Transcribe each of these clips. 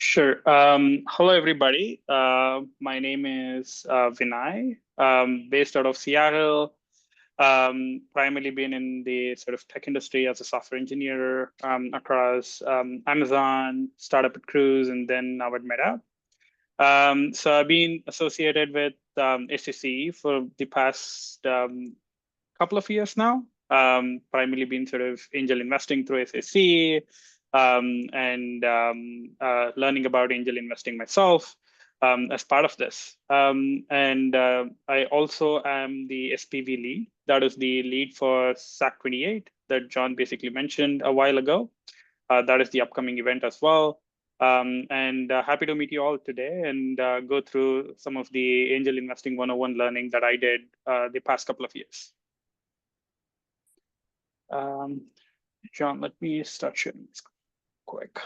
Sure. Hello, everybody. My name is Vinay, based out of Seattle. Primarily been in the sort of tech industry as a software engineer across Amazon, startup at Cruise, and then now at Meta. So I've been associated with SEC for the past couple of years now. Primarily been sort of angel investing through SAC and learning about angel investing myself as part of this. And I also am the SPV lead. That is the lead for SAC 28 that John basically mentioned a while ago. That is the upcoming event as well. And happy to meet you all today and go through some of the angel investing 101 learning that I did the past couple of years. John, let me start sharing this quick.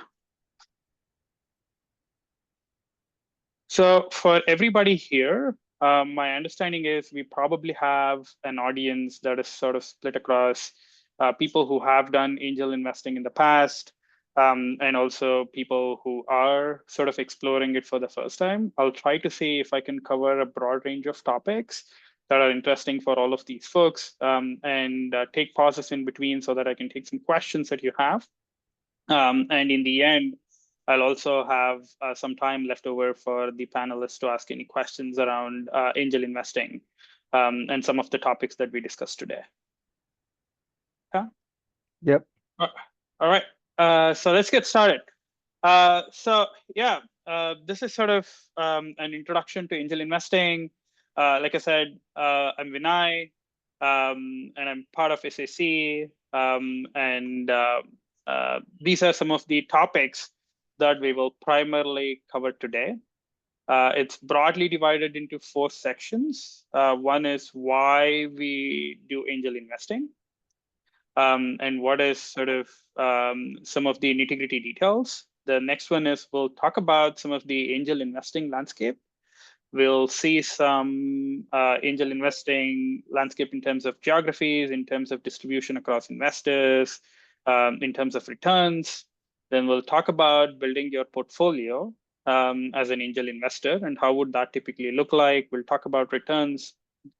So for everybody here, my understanding is we probably have an audience that is sort of split across people who have done angel investing in the past, and also people who are sort of exploring it for the first time. I'll try to see if I can cover a broad range of topics that are interesting for all of these folks, and take pauses in between so that I can take some questions that you have. And in the end, I'll also have some time left over for the panelists to ask any questions around angel investing and some of the topics that we discussed today. Yeah. Yep. All right. So let's get started. So yeah, this is sort of an introduction to angel investing. Like I said, I'm Vinay, and I'm part of SAC. And these are some of the topics that we will primarily cover today. It's broadly divided into 4 sections. One is why we do angel investing, and what is sort of some of the nitty-gritty details. The next one is we'll talk about some of the angel investing landscape. We'll see some angel investing landscape in terms of geographies, in terms of distribution across investors, in terms of returns. Then we'll talk about building your portfolio as an angel investor and how would that typically look like. We'll talk about returns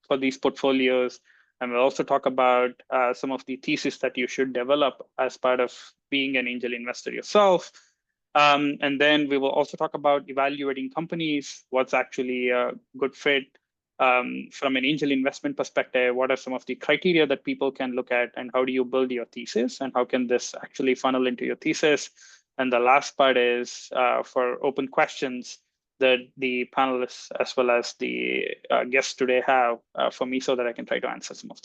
for these portfolios. And we'll also talk about some of the thesis that you should develop as part of being an angel investor yourself. And then we will also talk about evaluating companies, what's actually a good fit from an angel investment perspective, what are some of the criteria that people can look at, and how do you build your thesis, and how can this actually funnel into your thesis? And the last part is for open questions that the panelists as well as the guests today have for me so that I can try to answer some of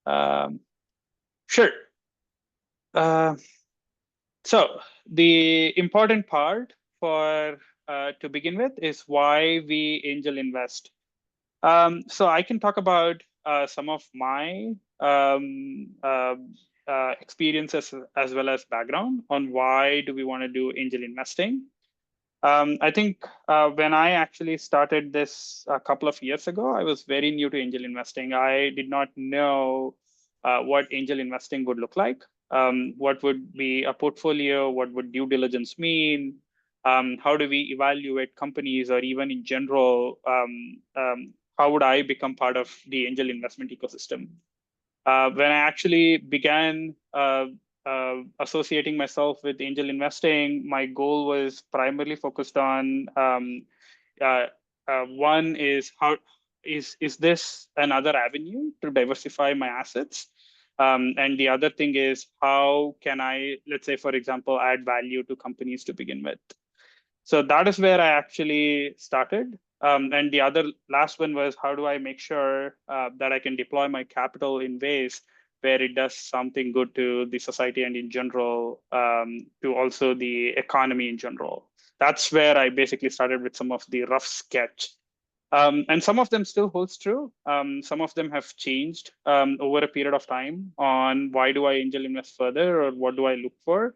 them. Sure. So the important part for to begin with is why we angel invest. So I can talk about some of my experiences as well as background on why do we want to do angel investing. I think when I actually started this a couple of years ago, I was very new to angel investing. I did not know what angel investing would look like. What would be a portfolio? What would due diligence mean? How do we evaluate companies, or even in general, how would I become part of the angel investment ecosystem? When I actually began associating myself with angel investing, my goal was primarily focused on one is how is this another avenue to diversify my assets? And the other thing is how can I, let's say, for example, add value to companies to begin with? So that is where I actually started. And the other last one was how do I make sure that I can deploy my capital in ways where it does something good to the society and in general, to also the economy in general. That's where I basically started with some of the rough sketch. And some of them still holds true. Some of them have changed over a period of time on why do I angel invest further or what do I look for.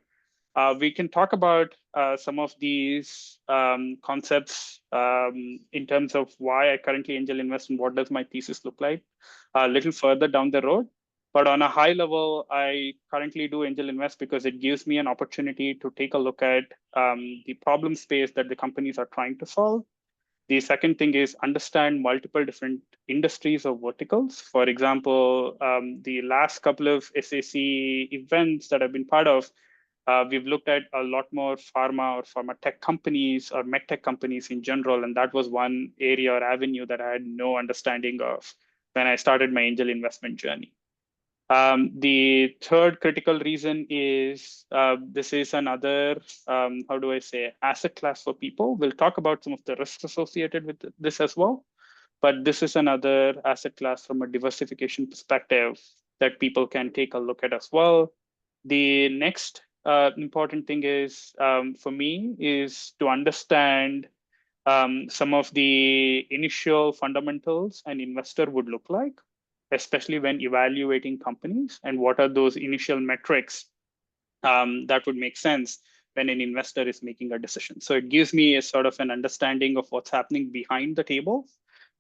We can talk about some of these concepts in terms of why I currently angel invest and what does my thesis look like a little further down the road. But on a high level, I currently do angel invest because it gives me an opportunity to take a look at the problem space that the companies are trying to solve. The second thing is understand multiple different industries or verticals. For example, the last couple of SAC events that I've been part of, we've looked at a lot more pharma or pharma tech companies or med tech companies in general. And that was one area or avenue that I had no understanding of when I started my angel investment journey. The third critical reason is this is another, how do I say, asset class for people. We'll talk about some of the risks associated with this as well. But this is another asset class from a diversification perspective that people can take a look at as well. The next important thing is for me is to understand some of the initial fundamentals an investor would look like, especially when evaluating companies, and what are those initial metrics that would make sense when an investor is making a decision. So it gives me a sort of an understanding of what's happening behind the table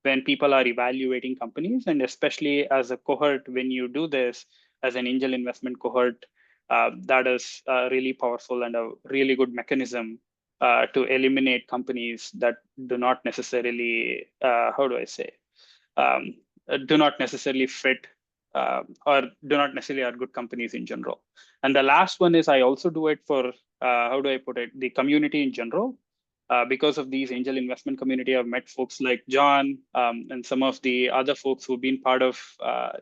when people are evaluating companies, and especially as a cohort, when you do this as an angel investment cohort, that is really powerful and a really good mechanism to eliminate companies that do not necessarily, how do I say, um, do not necessarily fit or do not necessarily are good companies in general. And the last one is I also do it for, how do I put it, the community in general. Because of these angel investment community, I've met folks like John and some of the other folks who've been part of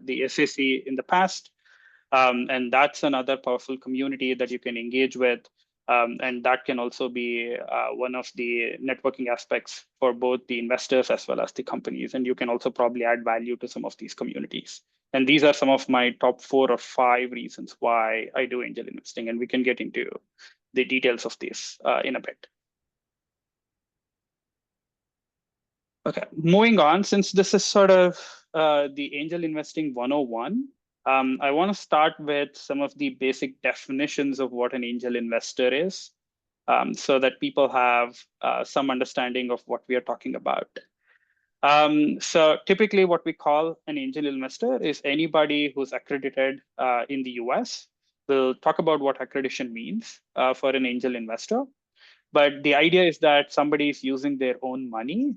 the SAC in the past. And that's another powerful community that you can engage with. And that can also be one of the networking aspects for both the investors as well as the companies. And you can also probably add value to some of these communities. And these are some of my top 4 or 5 reasons why I do angel investing. And we can get into the details of this in a bit. Okay, moving on, since this is sort of the angel investing 101, I want to start with some of the basic definitions of what an angel investor is, so that people have some understanding of what we are talking about. So typically what we call an angel investor is anybody who's accredited in the US. We'll talk about what accreditation means for an angel investor. But the idea is that somebody is using their own money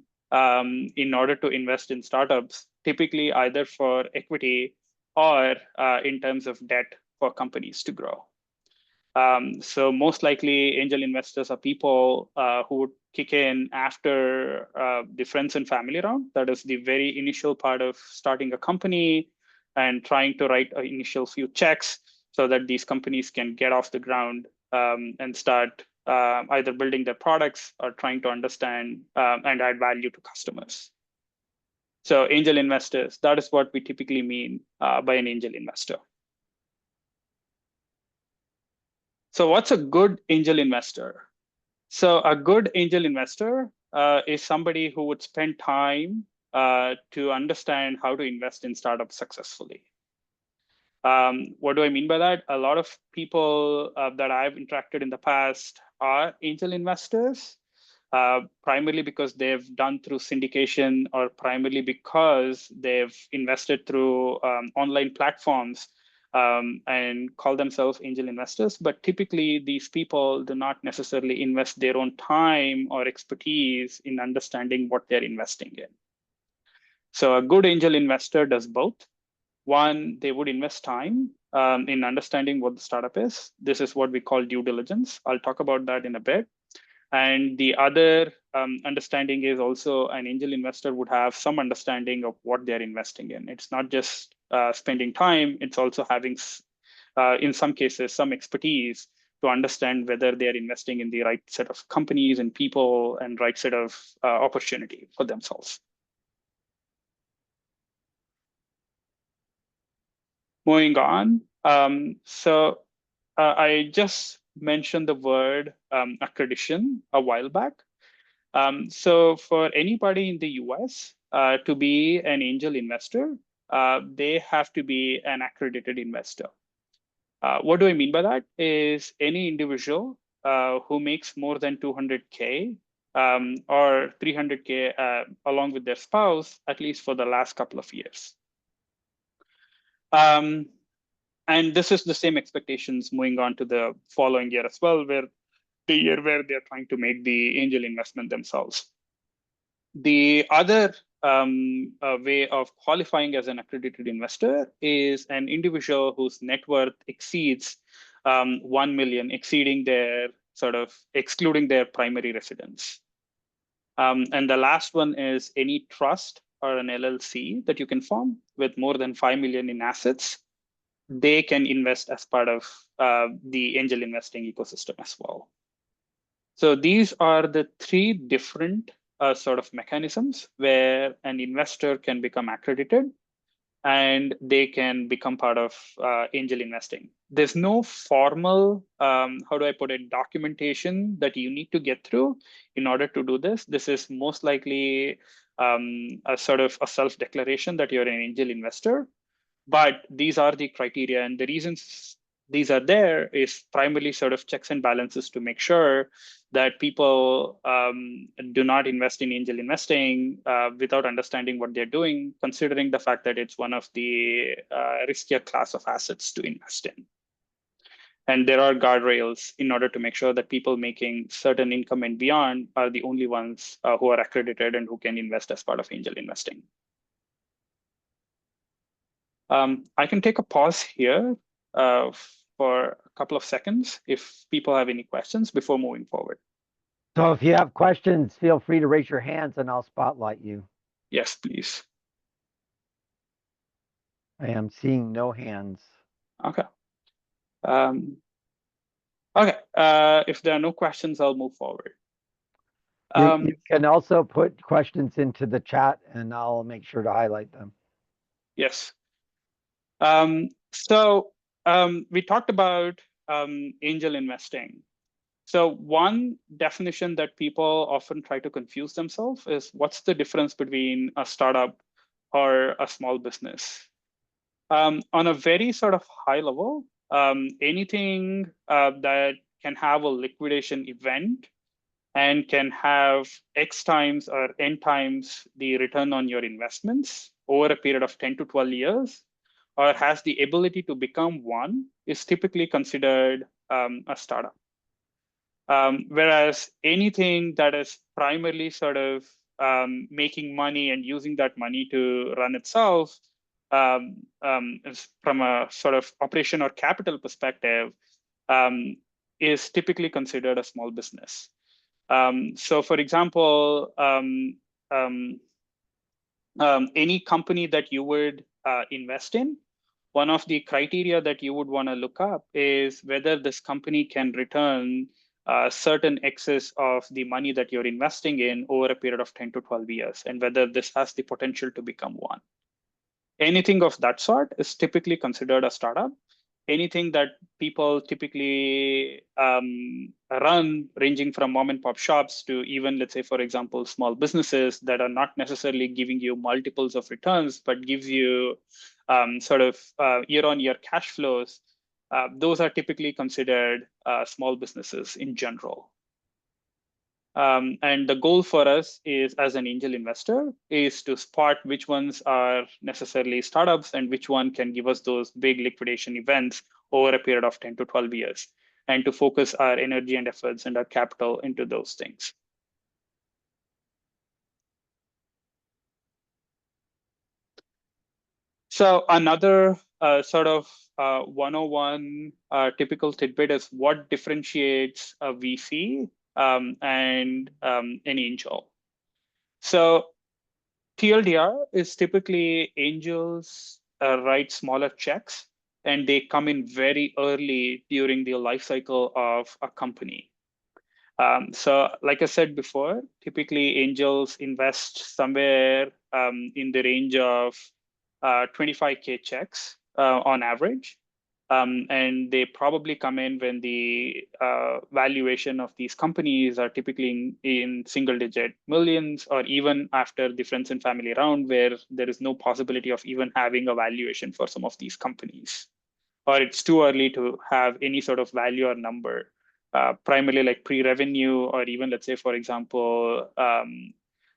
in order to invest in startups, typically either for equity or in terms of debt for companies to grow. So most likely angel investors are people who would kick in after the friends and family round. That is the very initial part of starting a company and trying to write an initial few checks so that these companies can get off the ground and start either building their products or trying to understand and add value to customers. So angel investors, that is what we typically mean by an angel investor. So what's a good angel investor? So a good angel investor is somebody who would spend time to understand how to invest in startups successfully. What do I mean by that? A lot of people that I've interacted in the past are angel investors, primarily because they've done through syndication or primarily because they've invested through online platforms and call themselves angel investors. But typically, these people do not necessarily invest their own time or expertise in understanding what they're investing in. So a good angel investor does both. One, they would invest time in understanding what the startup is. This is what we call due diligence. I'll talk about that in a bit. And the other understanding is also an angel investor would have some understanding of what they're investing in. It's not just spending time, it's also having, in some cases, some expertise to understand whether they're investing in the right set of companies and people and right set of opportunity for themselves. Moving on. I just mentioned the word accreditation a while back. So for anybody in the US to be an angel investor, they have to be an accredited investor. What do I mean by that? Is any individual who makes more than 200K or 300K along with their spouse, at least for the last couple of years. And this is the same expectations moving on to the following year as well, where the year where they're trying to make the angel investment themselves. The other way of qualifying as an accredited investor is an individual whose net worth exceeds 1 million, exceeding their excluding their primary residence. And the last one is any trust or an LLC that you can form with more than 5 million in assets. They can invest as part of the angel investing ecosystem as well. So these are the three different sort of mechanisms where an investor can become accredited and they can become part of angel investing. There's no formal, how do I put it, documentation that you need to get through in order to do this. This is most likely a sort of a self-declaration that you're an angel investor. But these are the criteria, and the reasons these are there is primarily sort of checks and balances to make sure that people do not invest in angel investing without understanding what they're doing, considering the fact that it's one of the riskier class of assets to invest in. And there are guardrails in order to make sure that people making certain income and beyond are the only ones who are accredited and who can invest as part of angel investing. I can take a pause here for a couple of seconds if people have any questions before moving forward. So if you have questions, feel free to raise your hands and I'll spotlight you. Yes, please. I am seeing no hands. Okay. Okay. If there are no questions, I'll move forward. You can also put questions into the chat and I'll make sure to highlight them. Yes. So we talked about angel investing. So one definition that people often try to confuse themselves is what's the difference between a startup or a small business? On a very sort of high level, anything that can have a liquidation event and can have X times or N times the return on your investments over a period of 10 to 12 years, or has the ability to become one, is typically considered a startup. Whereas anything that is primarily sort of making money and using that money to run itself, is from a sort of operation or capital perspective, is typically considered a small business. So for example, any company that you would invest in, one of the criteria that you would want to look up is whether this company can return certain excess of the money that you're investing in over a period of 10 to 12 years, and whether this has the potential to become one. Anything of that sort is typically considered a startup. Anything that people typically run, ranging from mom and pop shops to even, let's say, for example, small businesses that are not necessarily giving you multiples of returns, but gives you sort of year-on-year cash flows, those are typically considered small businesses in general. And the goal for us is, as an angel investor, is to spot which ones are necessarily startups and which one can give us those big liquidation events over a period of 10 to 12 years, and to focus our energy and efforts and our capital into those things. So another sort of 101 typical tidbit is what differentiates a VC and an angel. So TLDR is typically angels write smaller checks, and they come in very early during the life cycle of a company. So like I said before, typically angels invest somewhere in the range of 25K checks on average. And they probably come in when the valuation of these companies are typically in single-digit millions, or even after the friends and family round, where there is no possibility of even having a valuation for some of these companies, or it's too early to have any sort of value or number, primarily like pre-revenue, or even, let's say, for example,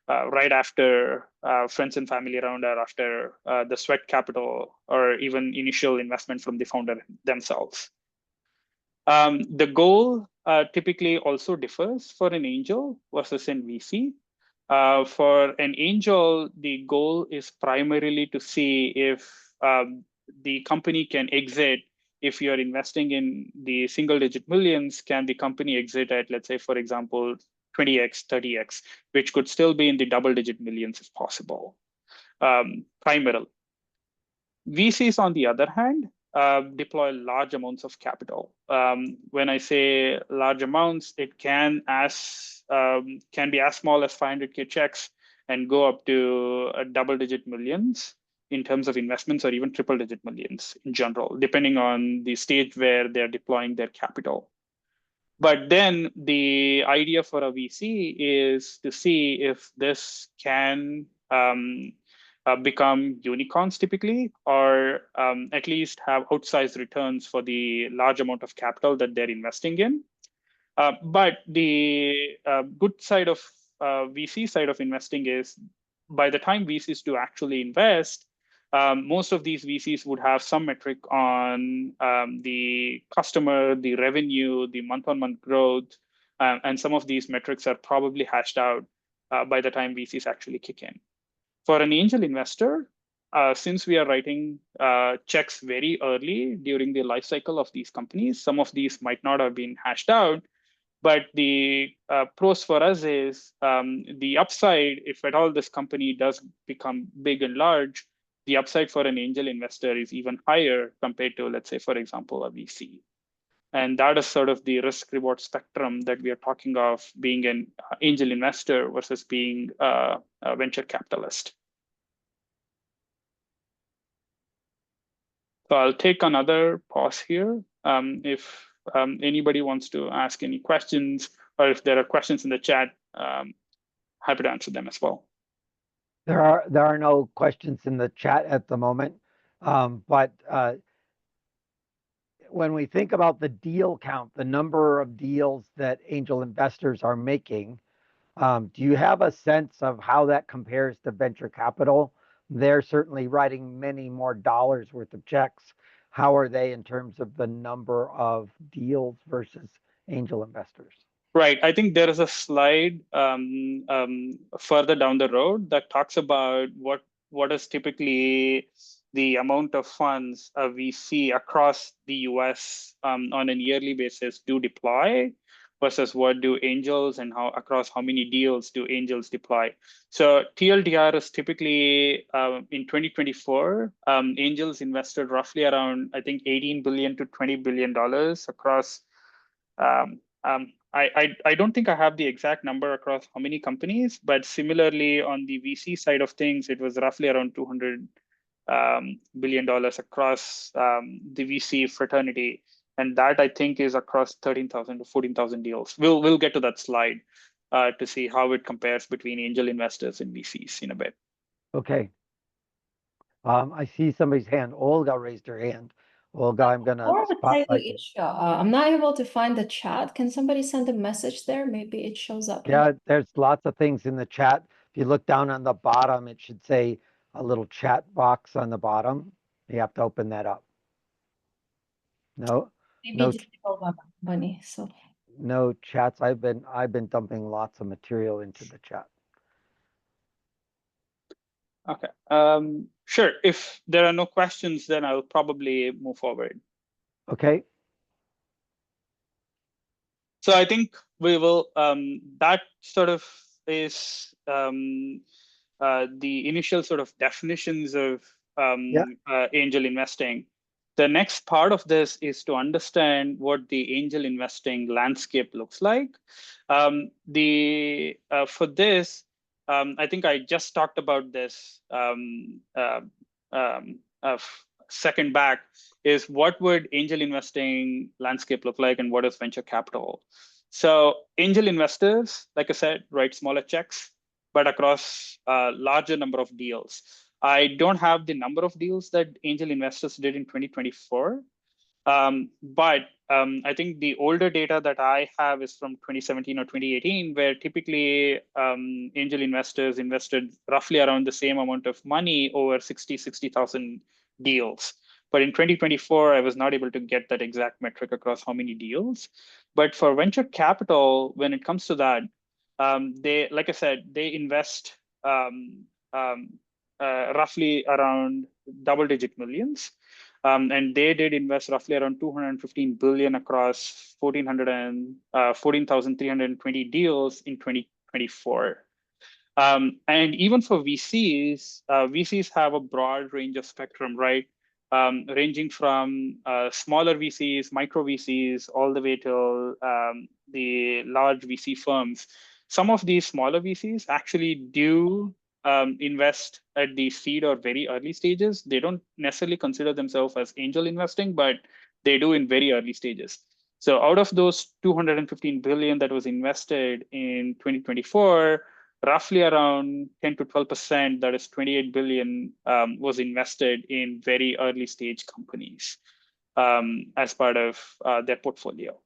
right after friends and family round or after the sweat capital or even initial investment from the founder themselves. The goal typically also differs for an angel versus an VC. For an angel, the goal is primarily to see if the company can exit. If you're investing in the single digit millions, can the company exit at, let's say, for example, 20x, 30x, which could still be in the double digit millions if possible, primarily. VCs, on the other hand, deploy large amounts of capital. When I say large amounts, it can be as small as 500K checks and go up to a double-digit millions in terms of investments, or even triple-digit millions in general, depending on the stage where they're deploying their capital. But then the idea for a VC is to see if this can become unicorns typically, or at least have outsized returns for the large amount of capital that they're investing in. But the good side of VC side of investing is, by the time VCs do actually invest, most of these VCs would have some metric on the customer, the revenue, the month-on-month growth, and some of these metrics are probably hashed out by the time VCs actually kick in. For an angel investor, since we are writing checks very early during the life cycle of these companies, some of these might not have been hashed out. But the pros for us is the upside, if at all this company does become big and large, the upside for an angel investor is even higher compared to, let's say, for example, a VC. And that is sort of the risk reward spectrum that we are talking of, being an angel investor versus being a venture capitalist. So I'll take another pause here. If anybody wants to ask any questions, or if there are questions in the chat, happy to answer them as well. There are no questions in the chat at the moment, but when we think about the deal count, the number of deals that angel investors are making, do you have a sense of how that compares to venture capital? They're certainly writing many more dollars worth of checks. How are they in terms of the number of deals versus angel investors? Right. I think there is a slide further down the road that talks about what is typically the amount of funds we see across the US on an yearly basis do deploy versus what do angels, and across how many deals do angels deploy. So TLDR is typically in 2024, angels invested roughly around, I think, $18 billion to $20 billion across. I don't think I have the exact number across how many companies, but similarly on the VC side of things, it was roughly around $200 billion across the VC fraternity. And that, I think, is across 13,000 to 14,000 deals. We'll get to that slide to see how it compares between angel investors and VCs in a bit. Okay. I see somebody's hand. Olga raised her hand. Olga, I'm going to spotlight you. I'm not able to find the chat. Can somebody send a message there? Maybe it shows up. Yeah, there's lots of things in the chat. If you look down on the bottom, it should say a little chat box on the bottom. You have to open that up. No, Maybe no, it's difficult by company, so. no chats. I've been dumping lots of material into the chat. Okay, sure. If there are no questions, then I'll probably move forward. Okay. So I think we will, that sort of is the initial sort of definitions of angel investing. The next part of this is to understand what the angel investing landscape looks like. For this, I think I just talked about this second back, is what would angel investing landscape look like and what is venture capital? So angel investors, like I said, write smaller checks, but across a larger number of deals. I don't have the number of deals that angel investors did in 2024, But I think the older data that I have is from 2017 or 2018, where typically angel investors invested roughly around the same amount of money over 60,000 deals. But in 2024, I was not able to get that exact metric across how many deals. But for venture capital, when it comes to that, they, like I said, they invest um, um, roughly around double-digit millions. And they did invest roughly around 215 billion across 14,320 deals in 2024. And even for VCs, VCs have a broad range of spectrum, right? Ranging from smaller VCs, micro VCs, all the way to the large VC firms. Some of these smaller VCs actually do invest at the seed or very early stages. They don't necessarily consider themselves as angel investing, but they do in very early stages. So out of those 215 billion that was invested in 2024, roughly around 10 to 12%, that is 28 billion, was invested in very early stage companies as part of their portfolio.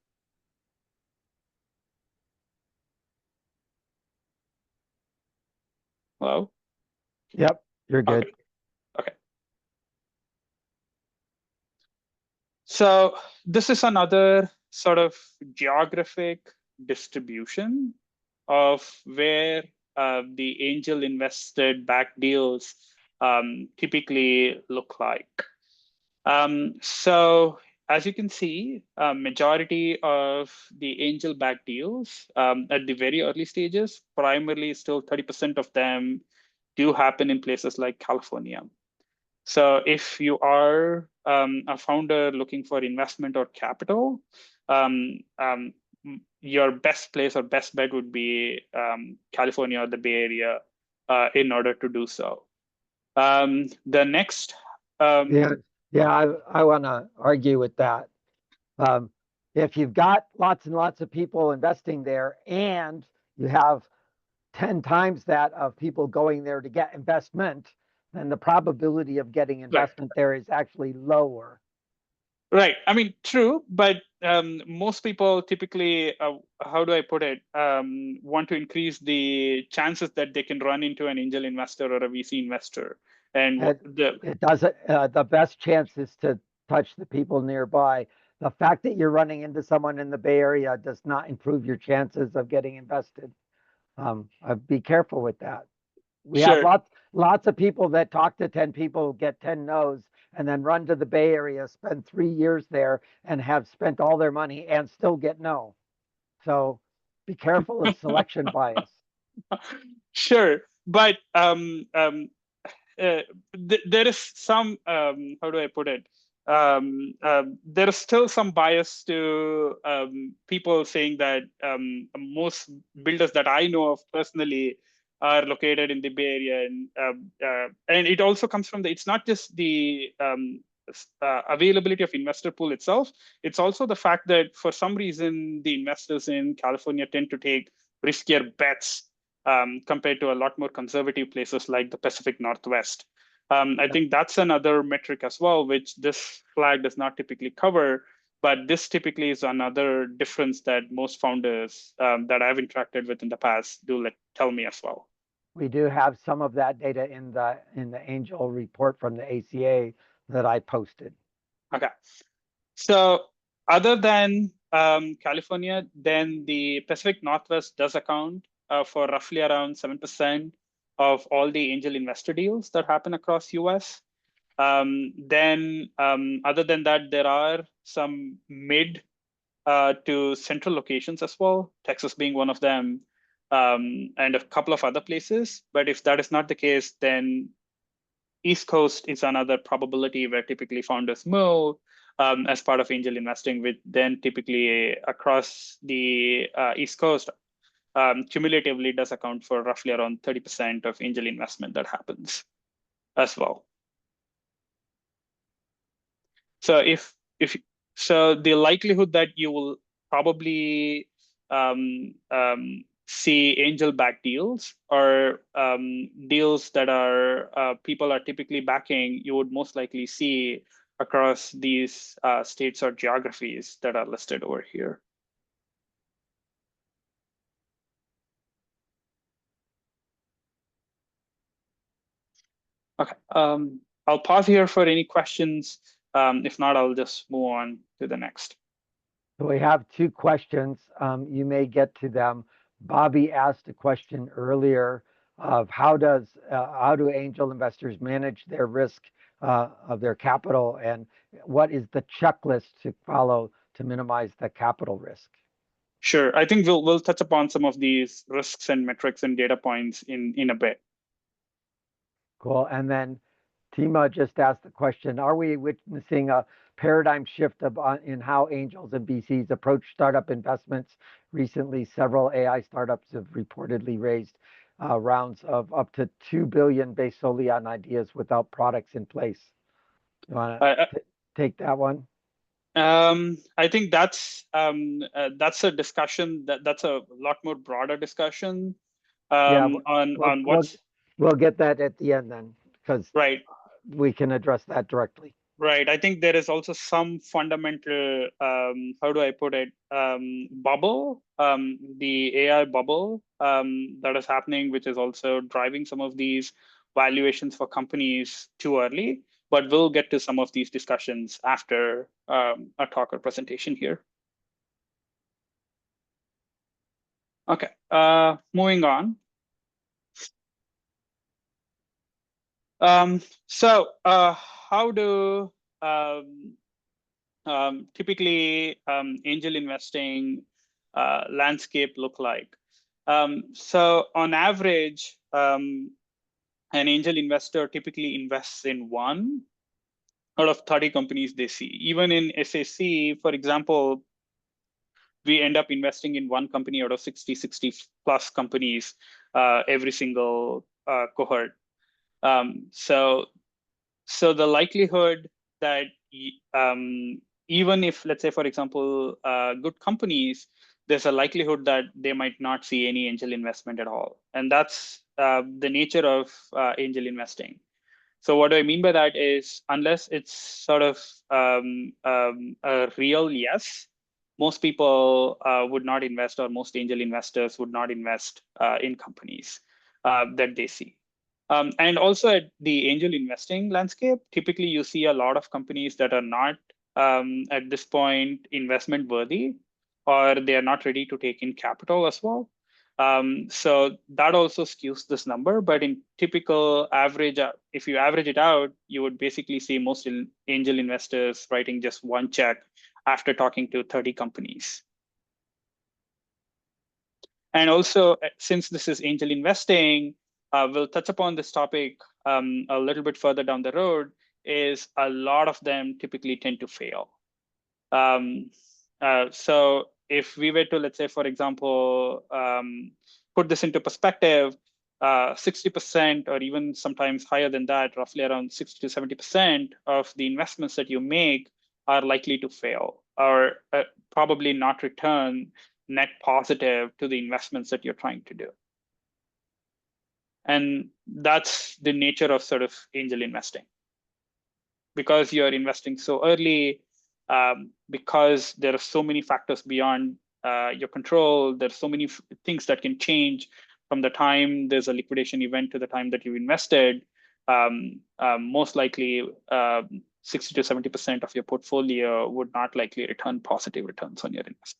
Hello? Yep, you're good. Okay. So this is another sort of geographic distribution of where the angel invested back deals typically look like. So as you can see, majority of the angel-backed deals at the very early stages, primarily still 30% of them do happen in places like California. So if you are a founder looking for investment or capital, your best place or best bet would be California or the Bay Area in order to do so. The next I want to argue with that. If you've got lots and lots of people investing there and you have 10 times that of people going there to get investment, then the probability of getting investment there is actually lower. Right. I mean, true, but most people typically, how do I put it, want to increase the chances that they can run into an angel investor or a VC investor. And it doesn't. The best chance is to touch the people nearby. The fact that you're running into someone in the Bay Area does not improve your chances of getting invested. Be careful with that. We have lots of people that talk to 10 people, get 10 no's, and then run to the Bay Area, spend 3 years there, and have spent all their money and still get no. So be careful of selection bias. Sure, but there is some, how do I put it? There is still some bias to people saying that most builders that I know of personally are located in the Bay Area, and it also comes from it's not just the availability of investor pool itself. It's also the fact that for some reason the investors in California tend to take riskier bets compared to a lot more conservative places like the Pacific Northwest. I think that's another metric as well, which this flag does not typically cover, but this typically is another difference that most founders that I've interacted with in the past do tell me as well. We do have some of that data in the Angel report from the ACA that I posted. Okay. So other than California, then the Pacific Northwest does account for roughly around 7% of all the angel investor deals that happen across US. Then other than that, there are some mid to central locations as well, Texas being one of them, and a couple of other places. But if that is not the case, then East Coast is another probability where typically founders move as part of angel investing, with then typically across the East Coast, cumulatively does account for roughly around 30% of angel investment that happens as well. So so the likelihood that you will probably see angel-backed deals or deals that are people are typically backing, you would most likely see across these states or geographies that are listed over here. Okay, I'll pause here for any questions. If not, I'll just move on to the next. So we have two questions. You may get to them. Bobby asked a question earlier of how do angel investors manage their risk of their capital, and what is the checklist to follow to minimize the capital risk? Sure, I think we'll touch upon some of these risks and metrics and data points in a bit. Cool. And then Tima just asked the question, are we witnessing a paradigm shift in how angels and VCs approach startup investments? Recently, several AI startups have reportedly raised rounds of up to 2 billion based solely on ideas without products in place. You want to take that one? I think that's a discussion that's a lot more broader discussion on what's. We'll get that at the end then, because right. We can address that directly. Right. I think there is also some fundamental, how do I put it, bubble, the AI bubble that is happening, which is also driving some of these valuations for companies too early. But we'll get to some of these discussions after a talk or presentation here. Okay, moving on. So how do typically angel investing landscape look like? So on average, an angel investor typically invests in 1 out of 30 companies they see. Even in SAC, for example, we end up investing in 1 company out of 60 plus companies every single cohort. So the likelihood that even if, let's say, for example, good companies, there's a likelihood that they might not see any angel investment at all. And that's the nature of angel investing. So what do I mean by that is, unless it's sort of a real yes, most people would not invest, or most angel investors would not invest in companies that they see. And also at the angel investing landscape, typically you see a lot of companies that are not at this point investment worthy, or they are not ready to take in capital as well. So that also skews this number. But in typical average, if you average it out, you would basically see most angel investors writing just 1 check after talking to 30 companies. And also, since this is angel investing, we'll touch upon this topic a little bit further down the road, is a lot of them typically tend to fail. So if we were to, let's say, for example, put this into perspective, 60% or even sometimes higher than that, roughly around 60 to 70% of the investments that you make are likely to fail, or probably not return net positive to the investments that you're trying to do. And that's the nature of sort of angel investing. Because you're investing so early, because there are so many factors beyond your control, there's so many things that can change from the time there's a liquidation event to the time that you invested. Most likely 60 to 70% of your portfolio would not likely return positive returns on your investment.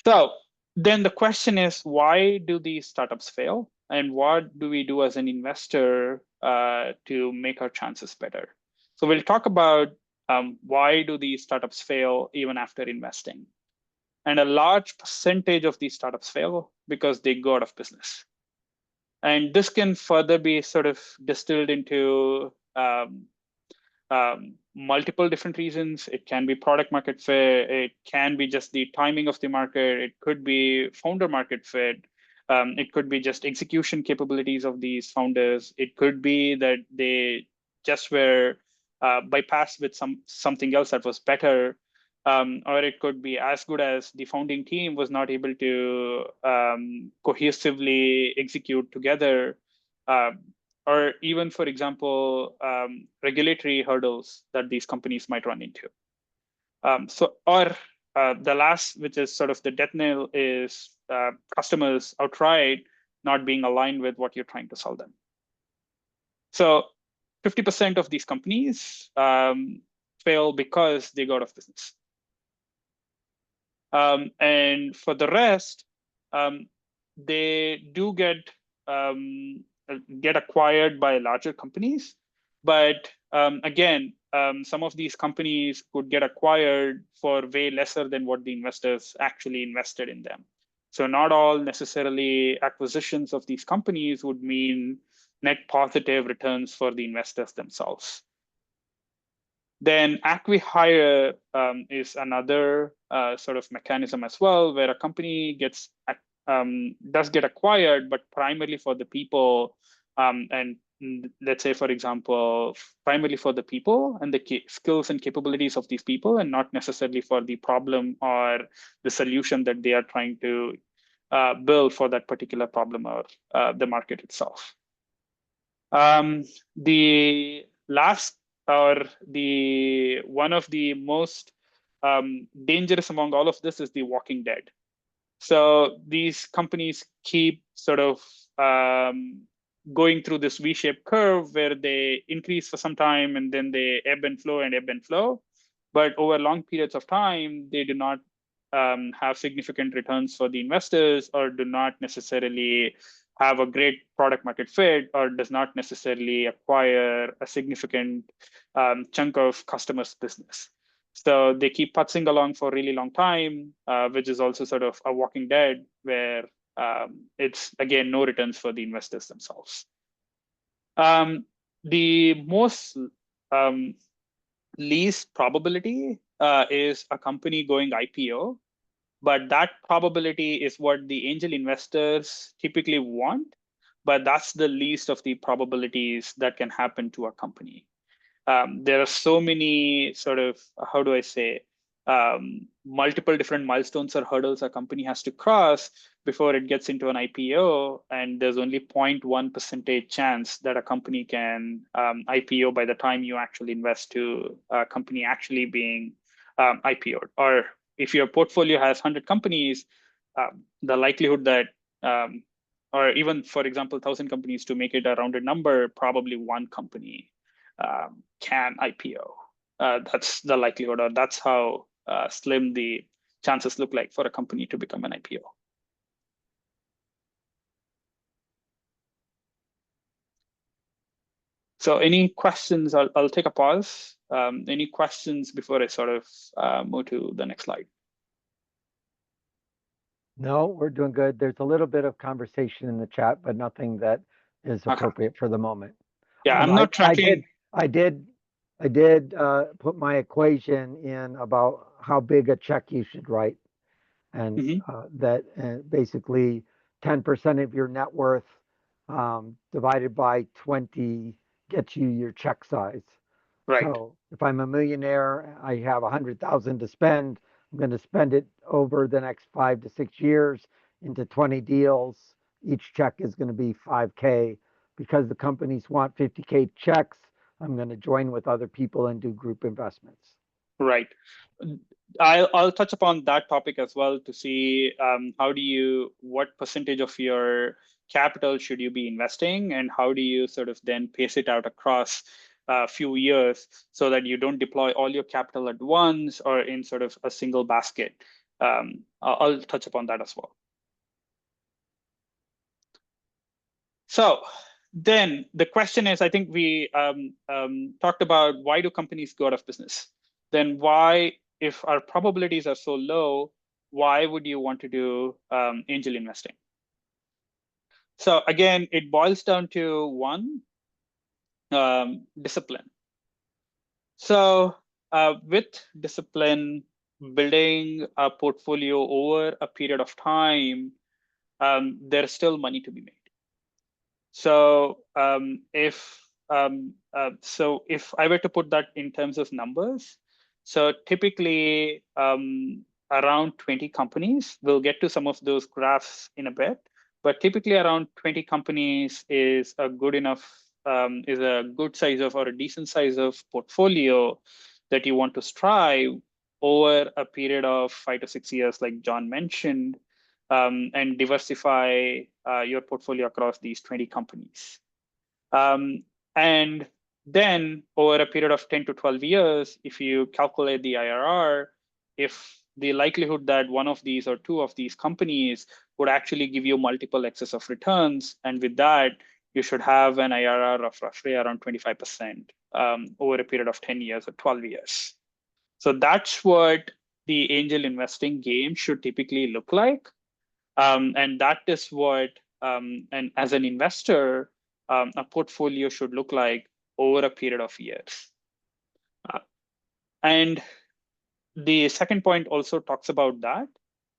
So then the question is, why do these startups fail? And what do we do as an investor to make our chances better? So we'll talk about why do these startups fail even after investing. And a large percentage of these startups fail because they go out of business. And this can further be sort of distilled into multiple different reasons. It can be product market fit. It can be just the timing of the market. It could be founder market fit. It could be just execution capabilities of these founders. It could be that they just were bypassed with something else that was better. or it could be as good as the founding team was not able to cohesively execute together, or even, for example, regulatory hurdles that these companies might run into. Or the last, which is sort of the death knell, is customers outright not being aligned with what you're trying to sell them. So 50% of these companies fail because they go out of business. And for the rest, they do get acquired by larger companies. But again, some of these companies could get acquired for way lesser than what the investors actually invested in them. So not all necessarily acquisitions of these companies would mean net positive returns for the investors themselves. Then acqui-hire is another sort of mechanism as well, where a company does get acquired, but primarily for the people, and let's say, for example, primarily for the people and the skills and capabilities of these people, and not necessarily for the problem or the solution that they are trying to build for that particular problem or the market itself. The last, or the one of the most dangerous among all of this, is the walking dead. So these companies keep sort of going through this V-shaped curve where they increase for some time and then they ebb and flow and ebb and flow. But over long periods of time, they do not have significant returns for the investors, or do not necessarily have a great product market fit, or does not necessarily acquire a significant chunk of customers' business. So they keep putzing along for a really long time, which is also sort of a walking dead, where it's, again, no returns for the investors themselves. The most least probability is a company going IPO, but that probability is what the angel investors typically want, but that's the least of the probabilities that can happen to a company. There are so many sort of, how do I say, multiple different milestones or hurdles a company has to cross before it gets into an IPO, and there's only 0.1% chance that a company can IPO by the time you actually invest to a company actually being IPO'd. Or if your portfolio has 100 companies, the likelihood that, or even, for example, 1,000 companies, to make it a rounded number, probably one company can IPO. That's the likelihood, or that's how slim the chances look like for a company to become an IPO. So any questions? I'll take a pause. Any questions before I sort of move to the next slide? No, we're doing good. There's a little bit of conversation in the chat, but nothing that is appropriate for the moment. Yeah, I'm not tracking. I did put my equation in about how big a check you should write, and that basically 10% of your net worth divided by 20 gets you your check size. Right. So if I'm a millionaire, I have 100,000 to spend. I'm going to spend it over the next 5 to 6 years into 20 deals. Each check is going to be 5K. Because the companies want 50K checks, I'm going to join with other people and do group investments. Right. I'll touch upon that topic as well to see what percentage of your capital should you be investing, and how do you sort of then pace it out across a few years so that you don't deploy all your capital at once or in sort of a single basket. I'll touch upon that as well. So then the question is, I think we talked about, why do companies go out of business? Then why, if our probabilities are so low, why would you want to do angel investing? So again, it boils down to one, discipline. So with discipline, building a portfolio over a period of time, there's still money to be made. So if I were to put that in terms of numbers, So typically, around 20 companies. We'll get to some of those graphs in a bit, but typically around 20 companies is a good enough, is a good size of or a decent size of portfolio that you want to strive over a period of 5 to 6 years, like John mentioned, and diversify your portfolio across these 20 companies. And then over a period of 10 to 12 years, if you calculate the IRR, if the likelihood that one of these or two of these companies would actually give you multiple excess of returns, and with that, you should have an IRR of roughly around 25% over a period of 10 years or 12 years. So that's what the angel investing game should typically look like. And that is what, and as an investor, a portfolio should look like over a period of years. And the second point also talks about that.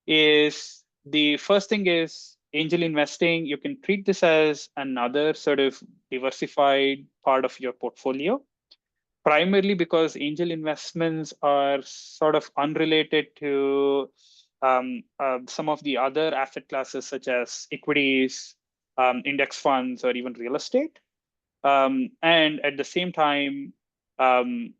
Is the first thing is angel investing. You can treat this as another sort of diversified part of your portfolio, primarily because angel investments are sort of unrelated to some of the other asset classes, such as equities, index funds, or even real estate. And at the same time, um,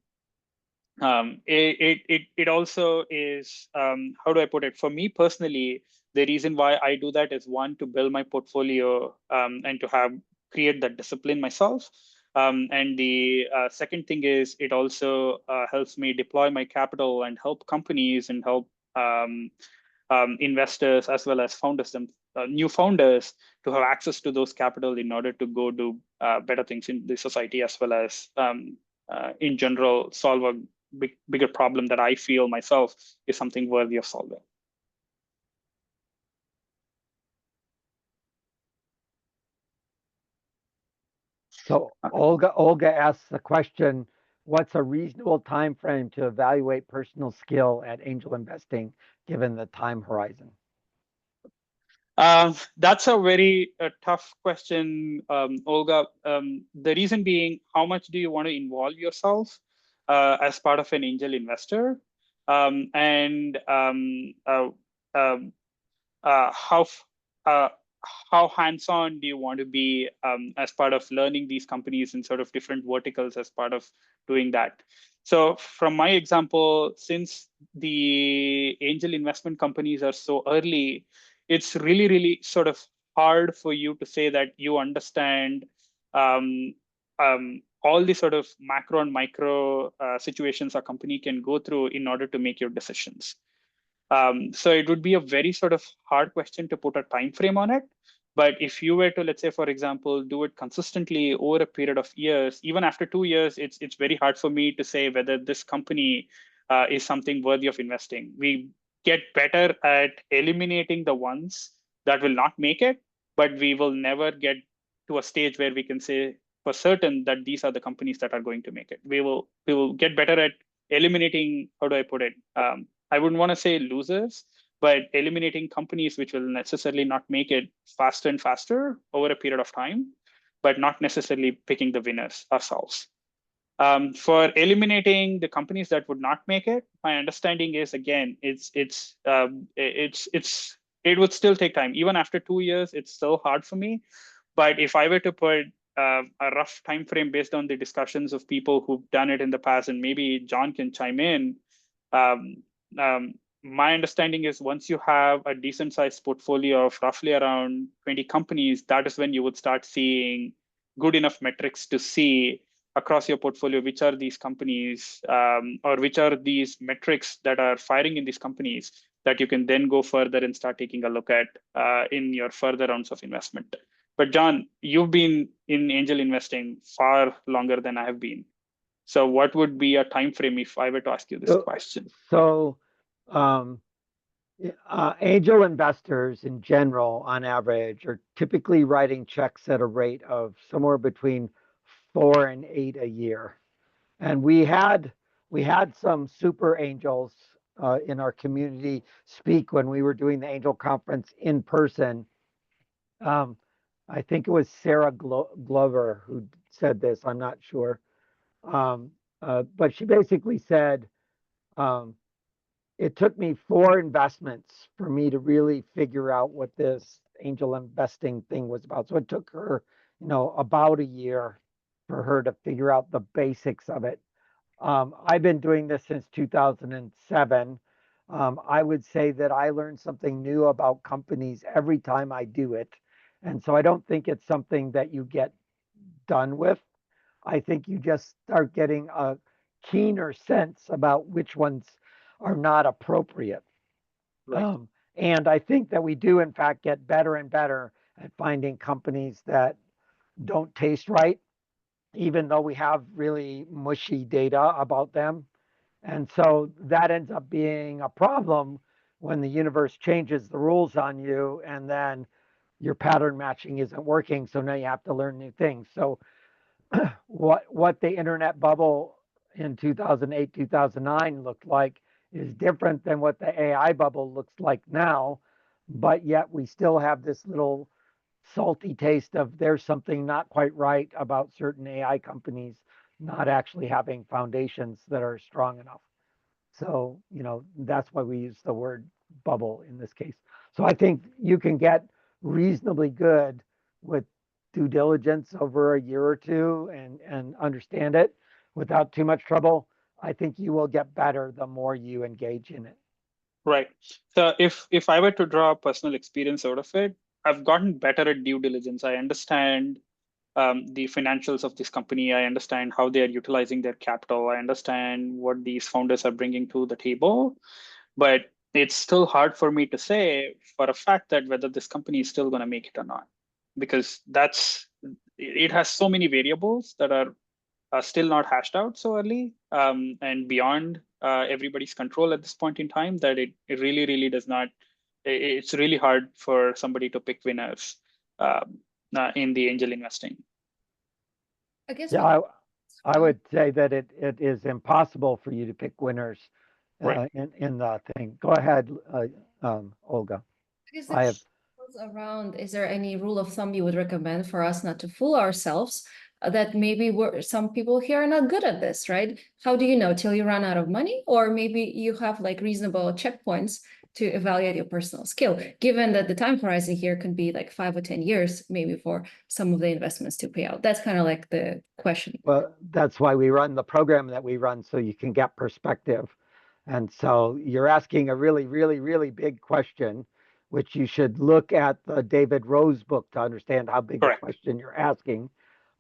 it also is, how do I put it? For me personally, the reason why I do that is, one, to build my portfolio and to create that discipline myself. And the second thing is, it also helps me deploy my capital and help companies and help investors as well as founders, new founders, to have access to those capital in order to go do better things in the society, as well as in general solve a bigger problem that I feel myself is something worthy of solving. So Olga asks the question, what's a reasonable time frame to evaluate personal skill at angel investing given the time horizon? That's a very tough question, Olga. The reason being, how much do you want to involve yourself as part of an angel investor? And how uh, how hands-on do you want to be as part of learning these companies in sort of different verticals as part of doing that? So from my example, since the angel investment companies are so early, it's really, really sort of hard for you to say that you understand all the sort of macro and micro situations a company can go through in order to make your decisions. So it would be a very sort of hard question to put a time frame on it. But if you were to, let's say, for example, do it consistently over a period of years, even after 2 years, it's very hard for me to say whether this company is something worthy of investing. We get better at eliminating the ones that will not make it, but we will never get to a stage where we can say for certain that these are the companies that are going to make it. We will get better at eliminating, how do I put it? I wouldn't want to say losers, but eliminating companies which will necessarily not make it faster and faster over a period of time, but not necessarily picking the winners ourselves. For eliminating the companies that would not make it, my understanding is, again, it would still take time. Even after 2 years, it's still hard for me. But if I were to put a rough time frame based on the discussions of people who've done it in the past, and maybe John can chime in, um, um, my understanding is, once you have a decent sized portfolio of roughly around 20 companies, that is when you would start seeing good enough metrics to see across your portfolio which are these companies, or which are these metrics that are firing in these companies, that you can then go further and start taking a look at in your further rounds of investment. But John, you've been in angel investing far longer than I have been. So what would be a time frame if I were to ask you this question? So angel investors in general, on average, are typically writing checks at a rate of somewhere between 4 and 8 a year. And we had some super angels in our community speak when we were doing the angel conference in person. I think it was Sarah Glover who said this. I'm not sure. But she basically said It took me 4 investments for me to really figure out what this angel investing thing was about. So it took her, about a year for her to figure out the basics of it. I've been doing this since 2007. I would say that I learn something new about companies every time I do it. And so I don't think it's something that you get done with. I think you just start getting a keener sense about which ones are not appropriate. Right. And I think that we do, in fact, get better and better at finding companies that don't taste right, even though we have really mushy data about them. And so that ends up being a problem when the universe changes the rules on you and then your pattern matching isn't working. So now you have to learn new things. So what the internet bubble in 2008, 2009 looked like is different than what the AI bubble looks like now. But yet we still have this little salty taste of there's something not quite right about certain AI companies not actually having foundations that are strong enough. So, that's why we use the word bubble in this case. So I think you can get reasonably good with due diligence over a year or two and understand it without too much trouble. I think you will get better the more you engage in it. Right. So if I were to draw a personal experience out of it, I've gotten better at due diligence. I understand the financials of this company. I understand how they are utilizing their capital. I understand what these founders are bringing to the table. But it's still hard for me to say for a fact that whether this company is still going to make it or not, because it has so many variables that are still not hashed out so early and beyond everybody's control at this point in time that it really, really does not. It's really hard for somebody to pick winners in the angel investing. I guess we Yeah, I would say that it is impossible for you to pick winners Right. in the thing. Go ahead, Olga. I guess the I have. question goes around, is there any rule of thumb you would recommend for us not to fool ourselves? That maybe some people here are not good at this, right? How do you know till you run out of money? Or maybe you have like reasonable checkpoints to evaluate your personal skill, given that the time horizon here can be like 5 or 10 years, maybe for some of the investments to pay out. That's kind of like the question. Well, that's why we run the program that we run, so you can get perspective. And so you're asking a really, really, really big question, which you should look at the David Rose book to understand how big a Correct. question you're asking.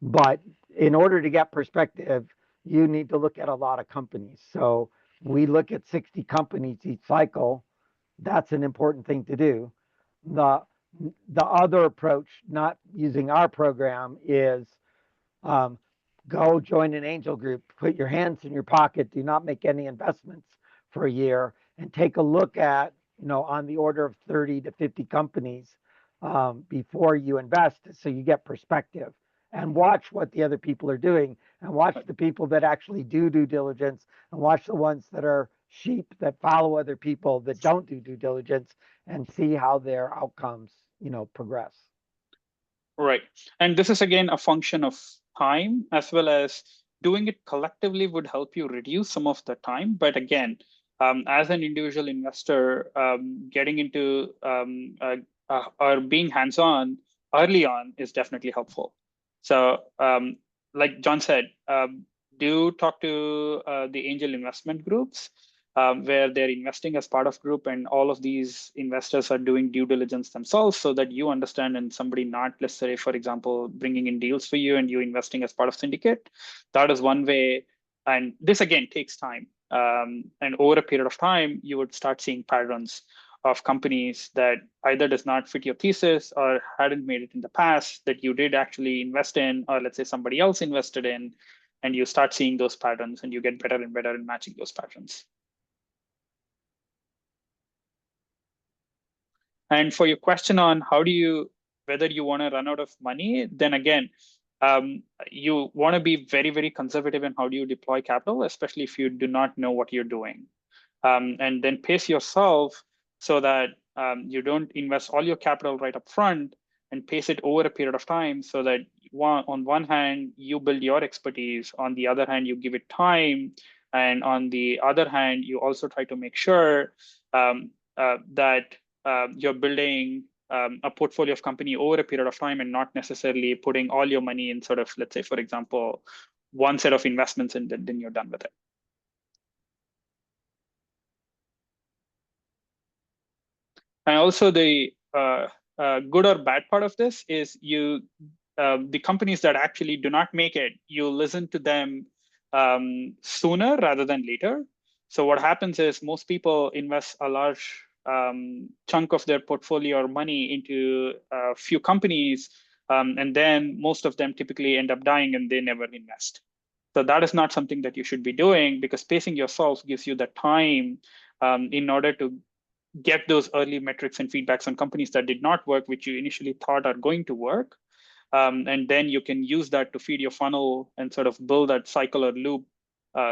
But in order to get perspective, you need to look at a lot of companies. So we look at 60 companies each cycle. That's an important thing to do. The the other approach, not using our program, is um, go join an angel group, put your hands in your pocket, do not make any investments for a year, and take a look at, on the order of 30 to 50 companies before you invest so you get perspective and watch what the other people are doing and watch the people that actually do due diligence and watch the ones that are sheep that follow other people that don't do due diligence and see how their outcomes, progress. Right. And this is again a function of time as well as doing it collectively would help you reduce some of the time. But again, as an individual investor, getting into or being hands-on early on is definitely helpful. So like John said, do talk to the angel investment groups where they're investing as part of group and all of these investors are doing due diligence themselves so that you understand and somebody not, let's say, for example, bringing in deals for you and you investing as part of syndicate. That is one way. And this again takes time. And over a period of time, you would start seeing patterns of companies that either does not fit your thesis or hadn't made it in the past that you did actually invest in, or let's say somebody else invested in, and you start seeing those patterns and you get better and better in matching those patterns. And for your question on whether you want to run out of money, then again, you want to be very, very conservative in how do you deploy capital, especially if you do not know what you're doing. And then pace yourself so that you don't invest all your capital right up front and pace it over a period of time so that on one hand, you build your expertise. On the other hand, you give it time And on the other hand, you also try to make sure that you're building a portfolio of company over a period of time and not necessarily putting all your money in sort of, let's say, for example, one set of investments and then you're done with it. And also the good or bad part of this is the companies that actually do not make it, you listen to them sooner rather than later. So what happens is most people invest a large chunk of their portfolio or money into a few companies, and then most of them typically end up dying and they never invest. So that is not something that you should be doing, because pacing yourself gives you the time in order to get those early metrics and feedbacks on companies that did not work, which you initially thought are going to work. And then you can use that to feed your funnel and sort of build that cycle or loop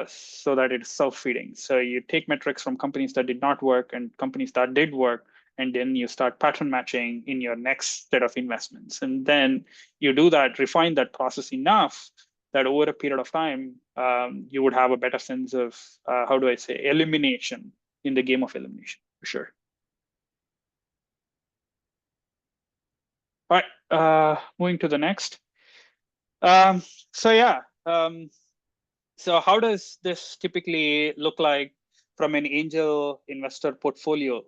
so that it's self-feeding. So you take metrics from companies that did not work and companies that did work, and then you start pattern matching in your next set of investments. And then you do that, refine that process enough that over a period of time, you would have a better sense of, how do I say, elimination in the game of elimination, for sure. All right, moving to the next. So yeah, so how does this typically look like from an angel investor portfolio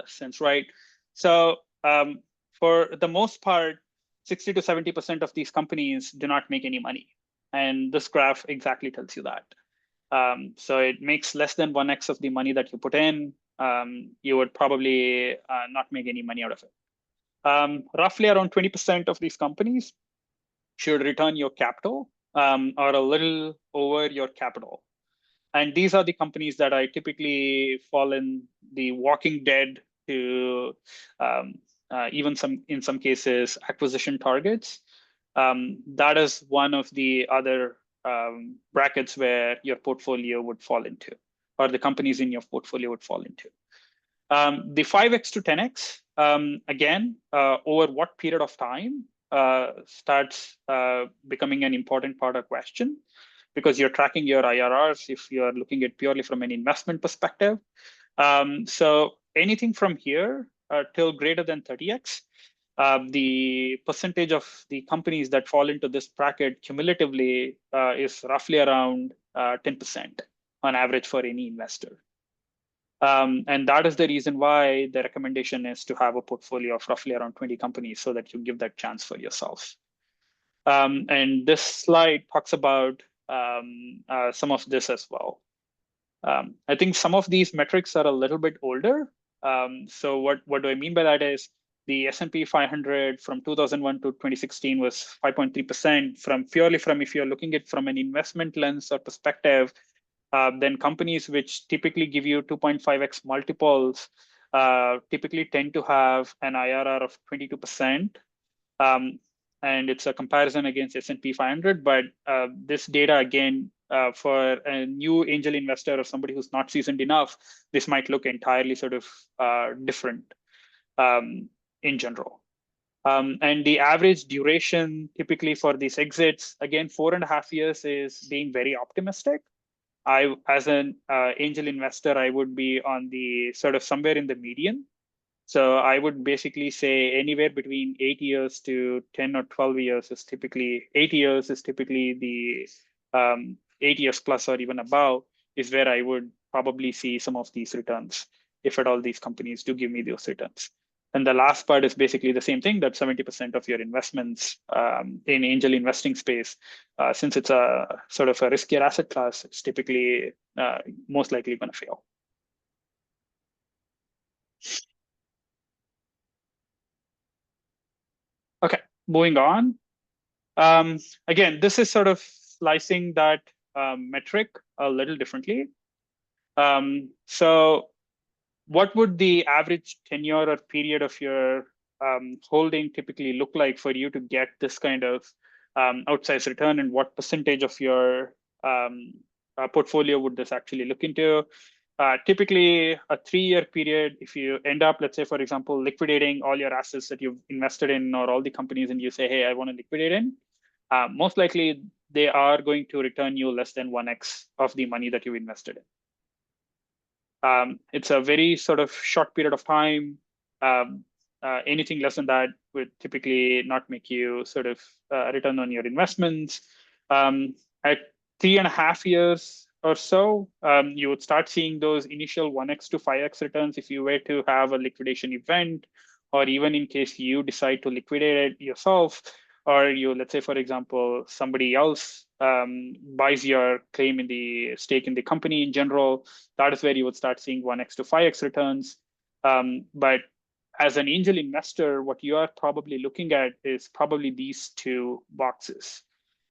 sense, right? So for the most part, 60 to 70% of these companies do not make any money. And this graph exactly tells you that. So it makes less than 1x of the money that you put in. You would probably not make any money out of it. Roughly around 20% of these companies should return your capital or a little over your capital. And these are the companies that I typically fall in the Walking Dead to even in some cases, acquisition targets. That is one of the other brackets where your portfolio would fall into, or the companies in your portfolio would fall into. The 5x to 10x, again, over what period of time starts becoming an important part of question, because you're tracking your IRRs if you're looking at purely from an investment perspective. So anything from here till greater than 30x, the percentage of the companies that fall into this bracket cumulatively is roughly around 10% on average for any investor. And that is the reason why the recommendation is to have a portfolio of roughly around 20 companies so that you give that chance for yourself. And this slide talks about some of this as well. I think some of these metrics are a little bit older. So what do I mean by that is the S&P 500 from 2001 to 2016 was 5.3%. If you're looking at from an investment lens or perspective, then companies which typically give you 2.5x multiples typically tend to have an IRR of 22%. And it's a comparison against S&P 500. But this data, again, for a new angel investor or somebody who's not seasoned enough, this might look entirely sort of different in general. And the average duration typically for these exits, again, 4.5 years is being very optimistic. As an angel investor, I would be on the sort of somewhere in the median. So I would basically say anywhere between 8 years to 10 or 12 years is typically, 8 years is typically the 8 years plus or even above is where I would probably see some of these returns, if at all these companies do give me those returns. And the last part is basically the same thing, that 70% of your investments in angel investing space, since it's a sort of a riskier asset class, it's typically most likely going to fail. Okay, moving on. Again, this is sort of slicing that metric a little differently. So what would the average tenure or period of your holding typically look like for you to get this kind of outsized return, and what percentage of your portfolio would this actually look into? Typically, a 3-year period, if you end up, let's say, for example, liquidating all your assets that you've invested in or all the companies, and you say, hey, I want to liquidate in, most likely they are going to return you less than 1x of the money that you invested in. It's a very sort of short period of time. Anything less than that would typically not make you sort of return on your investments. At 3.5 years or so, you would start seeing those initial 1x to 5x returns if you were to have a liquidation event, or even in case you decide to liquidate it yourself, or you, let's say, for example, somebody else buys your claim in the stake in the company in general. That is where you would start seeing 1x to 5x returns. But as an angel investor, what you are probably looking at is probably these two boxes.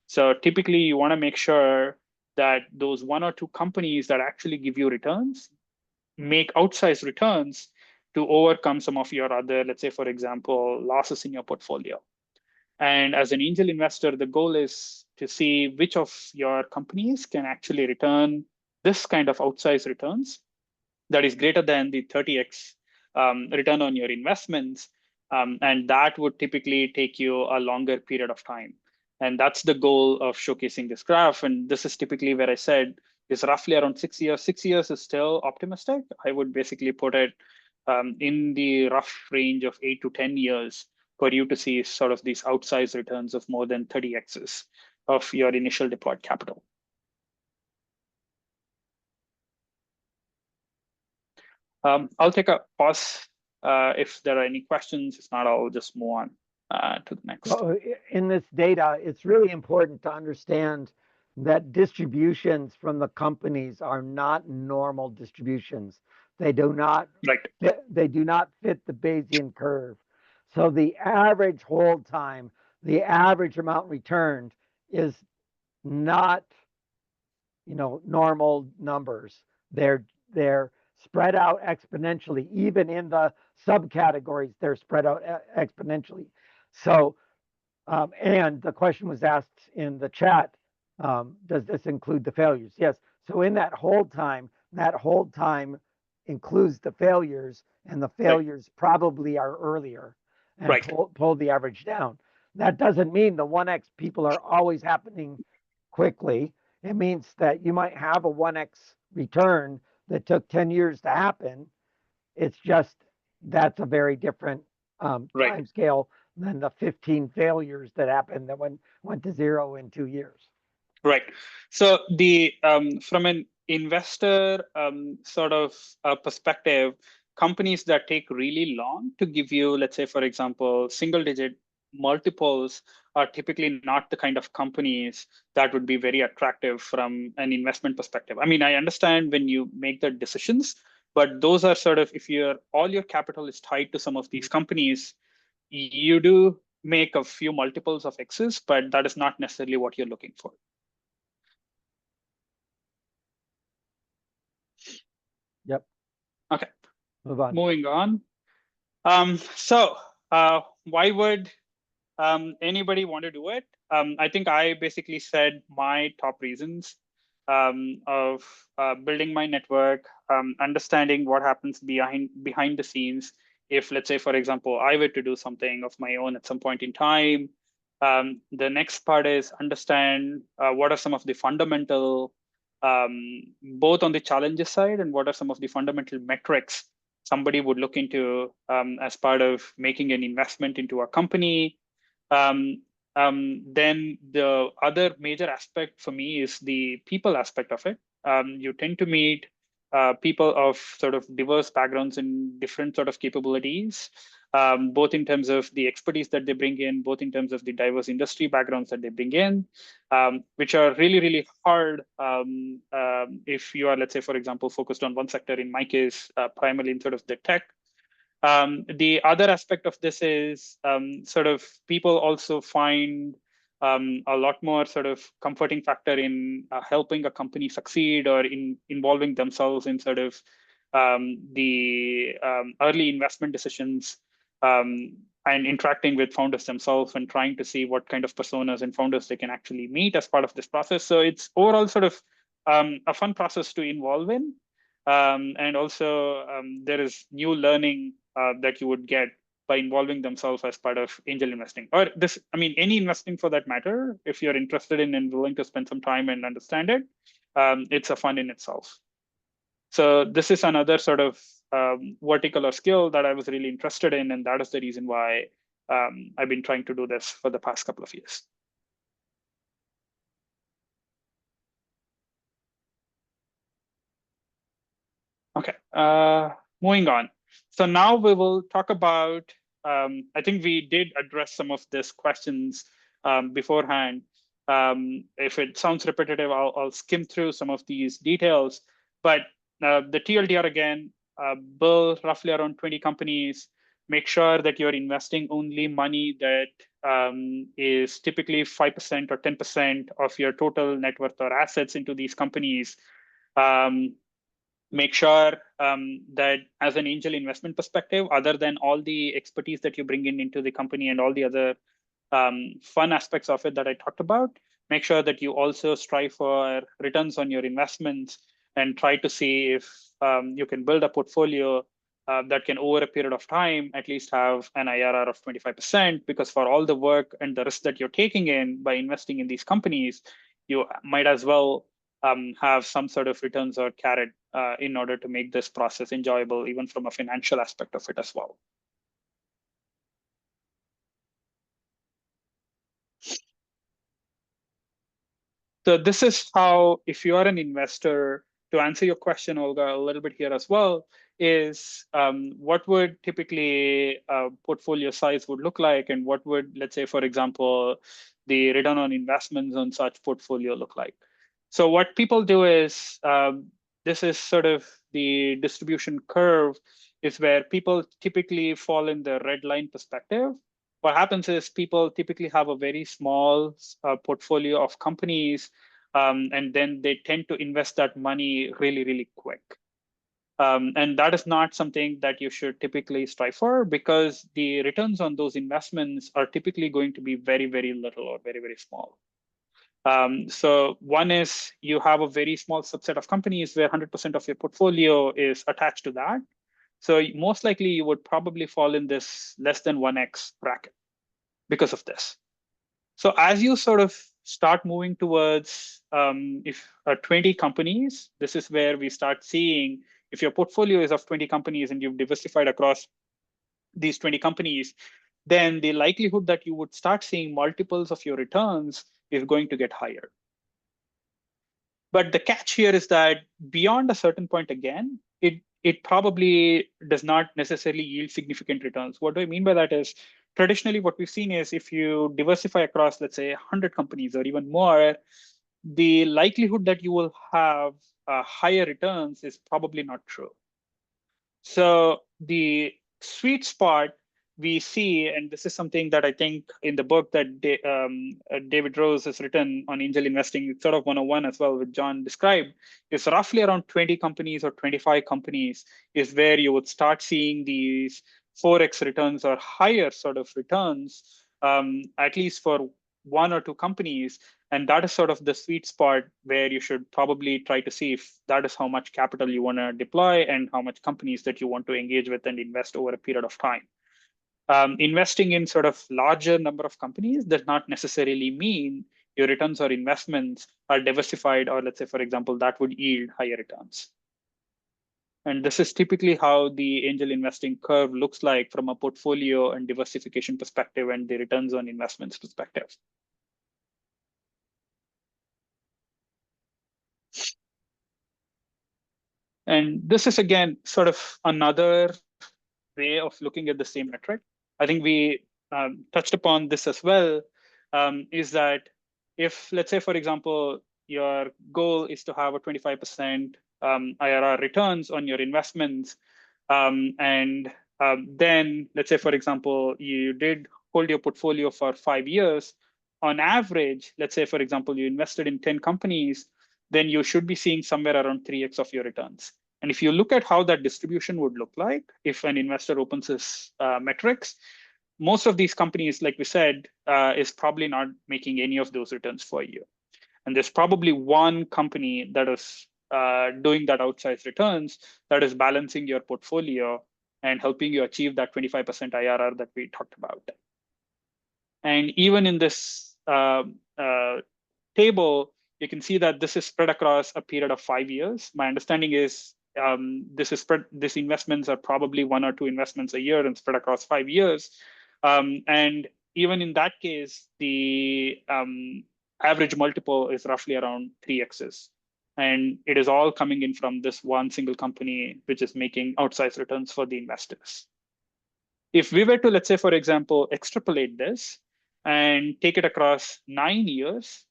So typically, you want to make sure that those one or two companies that actually give you returns make outsized returns to overcome some of your other, let's say, for example, losses in your portfolio. And as an angel investor, the goal is to see which of your companies can actually return this kind of outsized returns that is greater than the 30x return on your investments. And that would typically take you a longer period of time. And that's the goal of showcasing this graph. And this is typically where I said is roughly around 6 years. 6 years is still optimistic. I would basically put it in the rough range of 8 to 10 years for you to see sort of these outsized returns of more than 30x's of your initial deployed capital. I'll take a pause if there are any questions. If not, I'll just move on to the next. So in this data, it's really important to understand that distributions from the companies are not normal distributions. They do not they do not fit the Bayesian curve. So the average hold time, the average amount returned is not, normal numbers. They're spread out exponentially. Even in the subcategories, they're spread out exponentially. So, and the question was asked in the chat, does this include the failures? Yes. So in that hold time includes the failures, and the failures probably are earlier and pull the average down. That doesn't mean the 1x people are always happening quickly. It means that you might have a 1x return that took 10 years to happen. It's just that's a very different time scale than the 15 failures that happened that went to zero in 2 years. Right. So the from an investor sort of perspective, companies that take really long to give you, let's say, for example, single-digit multiples are typically not the kind of companies that would be very attractive from an investment perspective. I mean, I understand when you make the decisions, but those are sort of, if all your capital is tied to some of these companies, you do make a few multiples of X's, but that is not necessarily what you're looking for. Yep. Okay. Move on. Moving on. So why would anybody want to do it? I think I basically said my top reasons of building my network, understanding what happens behind the scenes. If, let's say, for example, I were to do something of my own at some point in time, the next part is understand what are some of the fundamental, both on the challenges side, and what are some of the fundamental metrics somebody would look into as part of making an investment into a company. Then the other major aspect for me is the people aspect of it. You tend to meet people of sort of diverse backgrounds and different sort of capabilities, both in terms of the expertise that they bring in, both in terms of the diverse industry backgrounds that they bring in, which are really, really hard if you are, let's say, for example, focused on one sector. In my case, primarily in sort of the tech. The other aspect of this is sort of people also find a lot more sort of comforting factor in helping a company succeed, or in involving themselves in sort of the early investment decisions, and interacting with founders themselves and trying to see what kind of personas and founders they can actually meet as part of this process. So it's overall sort of a fun process to involve in. And also there is new learning that you would get by involving themselves as part of angel investing, or this, I mean, any investing for that matter. If you're interested in and willing to spend some time and understand it, it's a fun in itself. So this is another sort of vertical or skill that I was really interested in, and that is the reason why I've been trying to do this for the past couple of years. Okay, moving on. So now we will talk about, I think we did address some of these questions beforehand. If it sounds repetitive, I'll skim through some of these details. But the TLDR again, build roughly around 20 companies. Make sure that you're investing only money that is typically 5% or 10% of your total net worth or assets into these companies. Make sure that as an angel investment perspective, other than all the expertise that you bring in into the company and all the other fun aspects of it that I talked about, make sure that you also strive for returns on your investments and try to see if you can build a portfolio that can, over a period of time, at least have an IRR of 25%, because for all the work and the risk that you're taking in by investing in these companies, you might as well have some sort of returns or carrot in order to make this process enjoyable, even from a financial aspect of it as well. So this is how, if you are an investor, to answer your question, Olga, a little bit here as well, is what would typically a portfolio size would look like, and what would, let's say, for example, the return on investments on such portfolio look like? So what people do is, this is sort of the distribution curve, is where people typically fall in the red line perspective. What happens is people typically have a very small portfolio of companies, and then they tend to invest that money really, really quick. And that is not something that you should typically strive for, because the returns on those investments are typically going to be very, very little or very, very small. So one is you have a very small subset of companies where 100% of your portfolio is attached to that. So most likely you would probably fall in this less than 1x bracket because of this. So as you sort of start moving towards if 20 companies, this is where we start seeing, if your portfolio is of 20 companies and you've diversified across these 20 companies, then the likelihood that you would start seeing multiples of your returns is going to get higher. But the catch here is that beyond a certain point, again, it probably does not necessarily yield significant returns. What do I mean by that is, traditionally what we've seen is, if you diversify across, let's say, 100 companies or even more, the likelihood that you will have higher returns is probably not true. So the sweet spot we see, and this is something that I think in the book that David Rose has written on angel investing, it's sort of 101 as well, with John described, is roughly around 20 companies or 25 companies is where you would start seeing these 4x returns or higher sort of returns, at least for one or two companies. And that is sort of the sweet spot where you should probably try to see if that is how much capital you want to deploy and how much companies that you want to engage with and invest over a period of time. Investing in sort of larger number of companies does not necessarily mean your returns or investments are diversified, or let's say, for example, that would yield higher returns. And this is typically how the angel investing curve looks like from a portfolio and diversification perspective and the returns on investments perspective. And this is, again, sort of another way of looking at the same metric. I think we touched upon this as well, is that if, let's say, for example, your goal is to have a 25% IRR returns on your investments, and then, let's say, for example, you did hold your portfolio for 5 years, on average, let's say, for example, you invested in 10 companies, then you should be seeing somewhere around 3x of your returns. And if you look at how that distribution would look like, if an investor opens his metrics, most of these companies, like we said, is probably not making any of those returns for you. And there's probably one company that is doing that outsized returns, that is balancing your portfolio. and helping you achieve that 25% IRR that we talked about. And even in this table, you can see that this is spread across a period of 5 years. My understanding is these investments are probably 1 or 2 investments a year and spread across 5 years. And even in that case, the average multiple is roughly around 3x's. And it is all coming in from this one single company, which is making outsized returns for the investors. If we were to, let's say, for example, extrapolate this and take it across 9 years,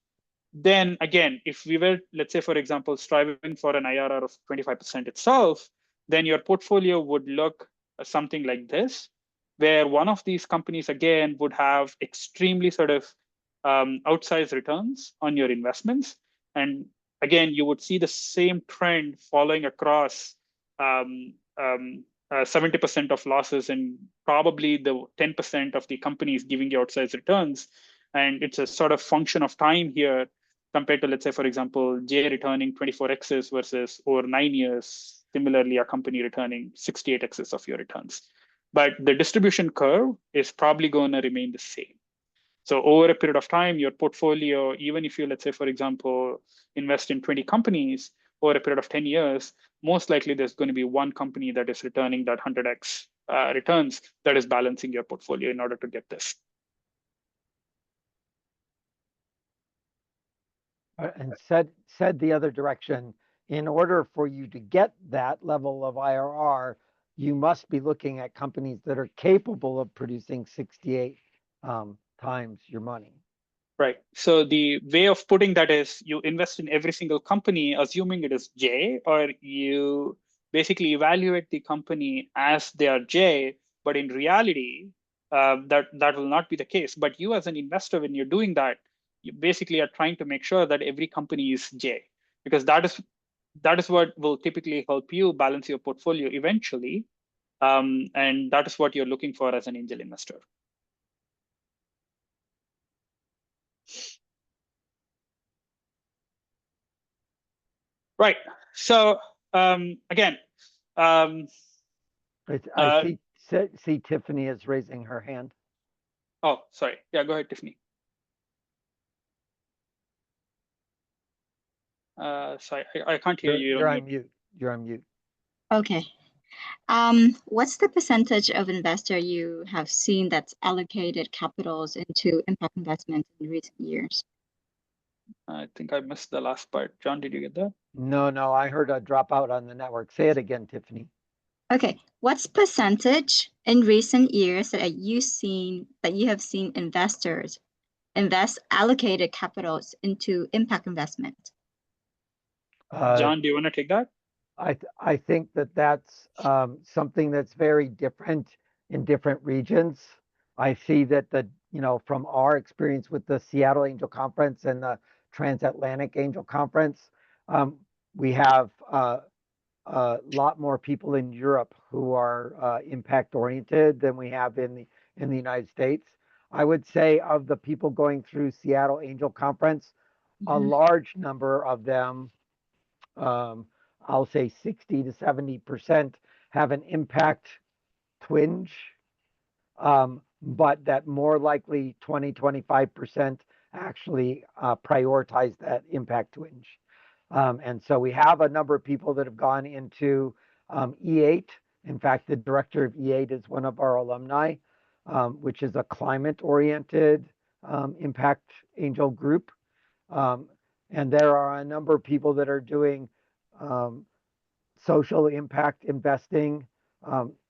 then again, if we were, let's say, for example, striving for an IRR of 25% itself, then your portfolio would look something like this, where one of these companies, again, would have extremely sort of outsized returns on your investments. And again, you would see the same trend following across 70% of losses and probably the 10% of the companies giving you outsized returns. And it's a sort of function of time here compared to, let's say, for example, J returning 24x's versus over 9 years, similarly, a company returning 68x's of your returns. But the distribution curve is probably going to remain the same. So over a period of time, your portfolio, even if you, let's say, for example, invest in 20 companies over a period of 10 years, most likely there's going to be one company that is returning that 100x returns that is balancing your portfolio in order to get this. And said the other direction, in order for you to get that level of IRR, you must be looking at companies that are capable of producing 68 times your money. Right. So the way of putting that is you invest in every single company, assuming it is J, or you basically evaluate the company as they are J, but in reality, that will not be the case. But you as an investor, when you're doing that, you basically are trying to make sure that every company is J, because that is what will typically help you balance your portfolio eventually. And that is what you're looking for as an angel investor. Right. So again, I see Tiffany is raising her hand. Oh, sorry. Yeah, go ahead, Tiffany. Sorry, I can't hear you. You're on mute. You're on mute. Okay. What's the percentage of investor you have seen that's allocated capitals into impact investments in recent years? I think I missed the last part. John, did you get that? No, I heard a dropout on the network. Say it again, Tiffany. Okay. What's percentage in recent years that you have seen investors invest allocated capitals into impact investment? John, do you want to take that? I think that's something that's very different in different regions. I see that from our experience with the Seattle Angel Conference and the Transatlantic Angel Conference, we have a lot more people in Europe who are impact oriented than we have in the United States. I would say of the people going through Seattle Angel Conference, a large number of them, I'll say 60 to 70%, have an impact twinge, but that more likely 20-25% actually prioritize that impact twinge. And so we have a number of people that have gone into E8. In fact, the director of E8 is one of our alumni, which is a climate-oriented impact angel group. And there are a number of people that are doing social impact investing,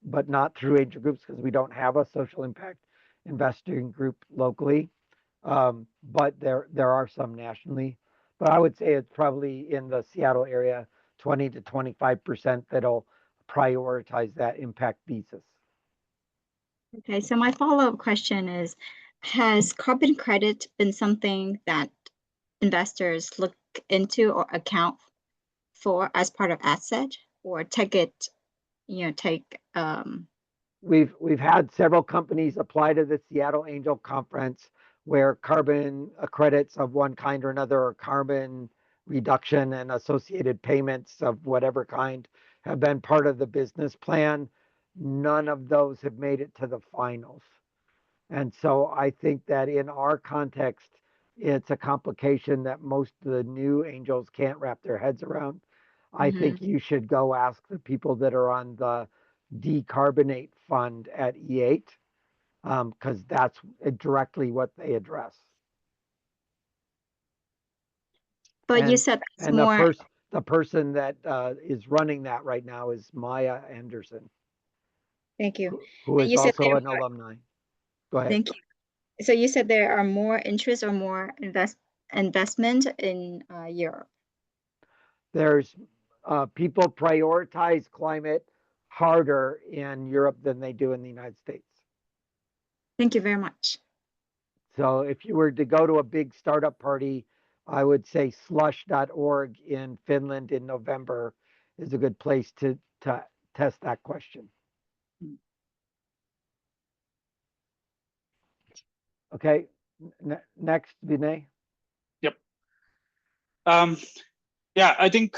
but not through angel groups because we don't have a social impact investing group locally. But there are some nationally. But I would say it's probably in the Seattle area, 20 to 25% that'll prioritize that impact thesis. Okay, so my follow-up question is, has carbon credit been something that investors look into or account for as part of asset, or We've had several companies apply to the Seattle Angel Conference where carbon credits of one kind or another, or carbon reduction and associated payments of whatever kind, have been part of the business plan. none of those have made it to the finals. And so I think that in our context, it's a complication that most of the new angels can't wrap their heads around. I think you should go ask the people that are on the decarbonate fund at E8, because that's directly what they address. But you And, said that's and more, the person that is running that right now is Maya Anderson, thank you. who And is you said also an alumni. Go ahead. thank you. So you said there are more interest or more investment in Europe. There's people prioritize climate harder in Europe than they do in the United States. Thank you very much. So if you were to go to a big startup party, I would say slush.org in Finland in November is a good place to test that question. Okay, next, Vinay. Yep. Yeah, I think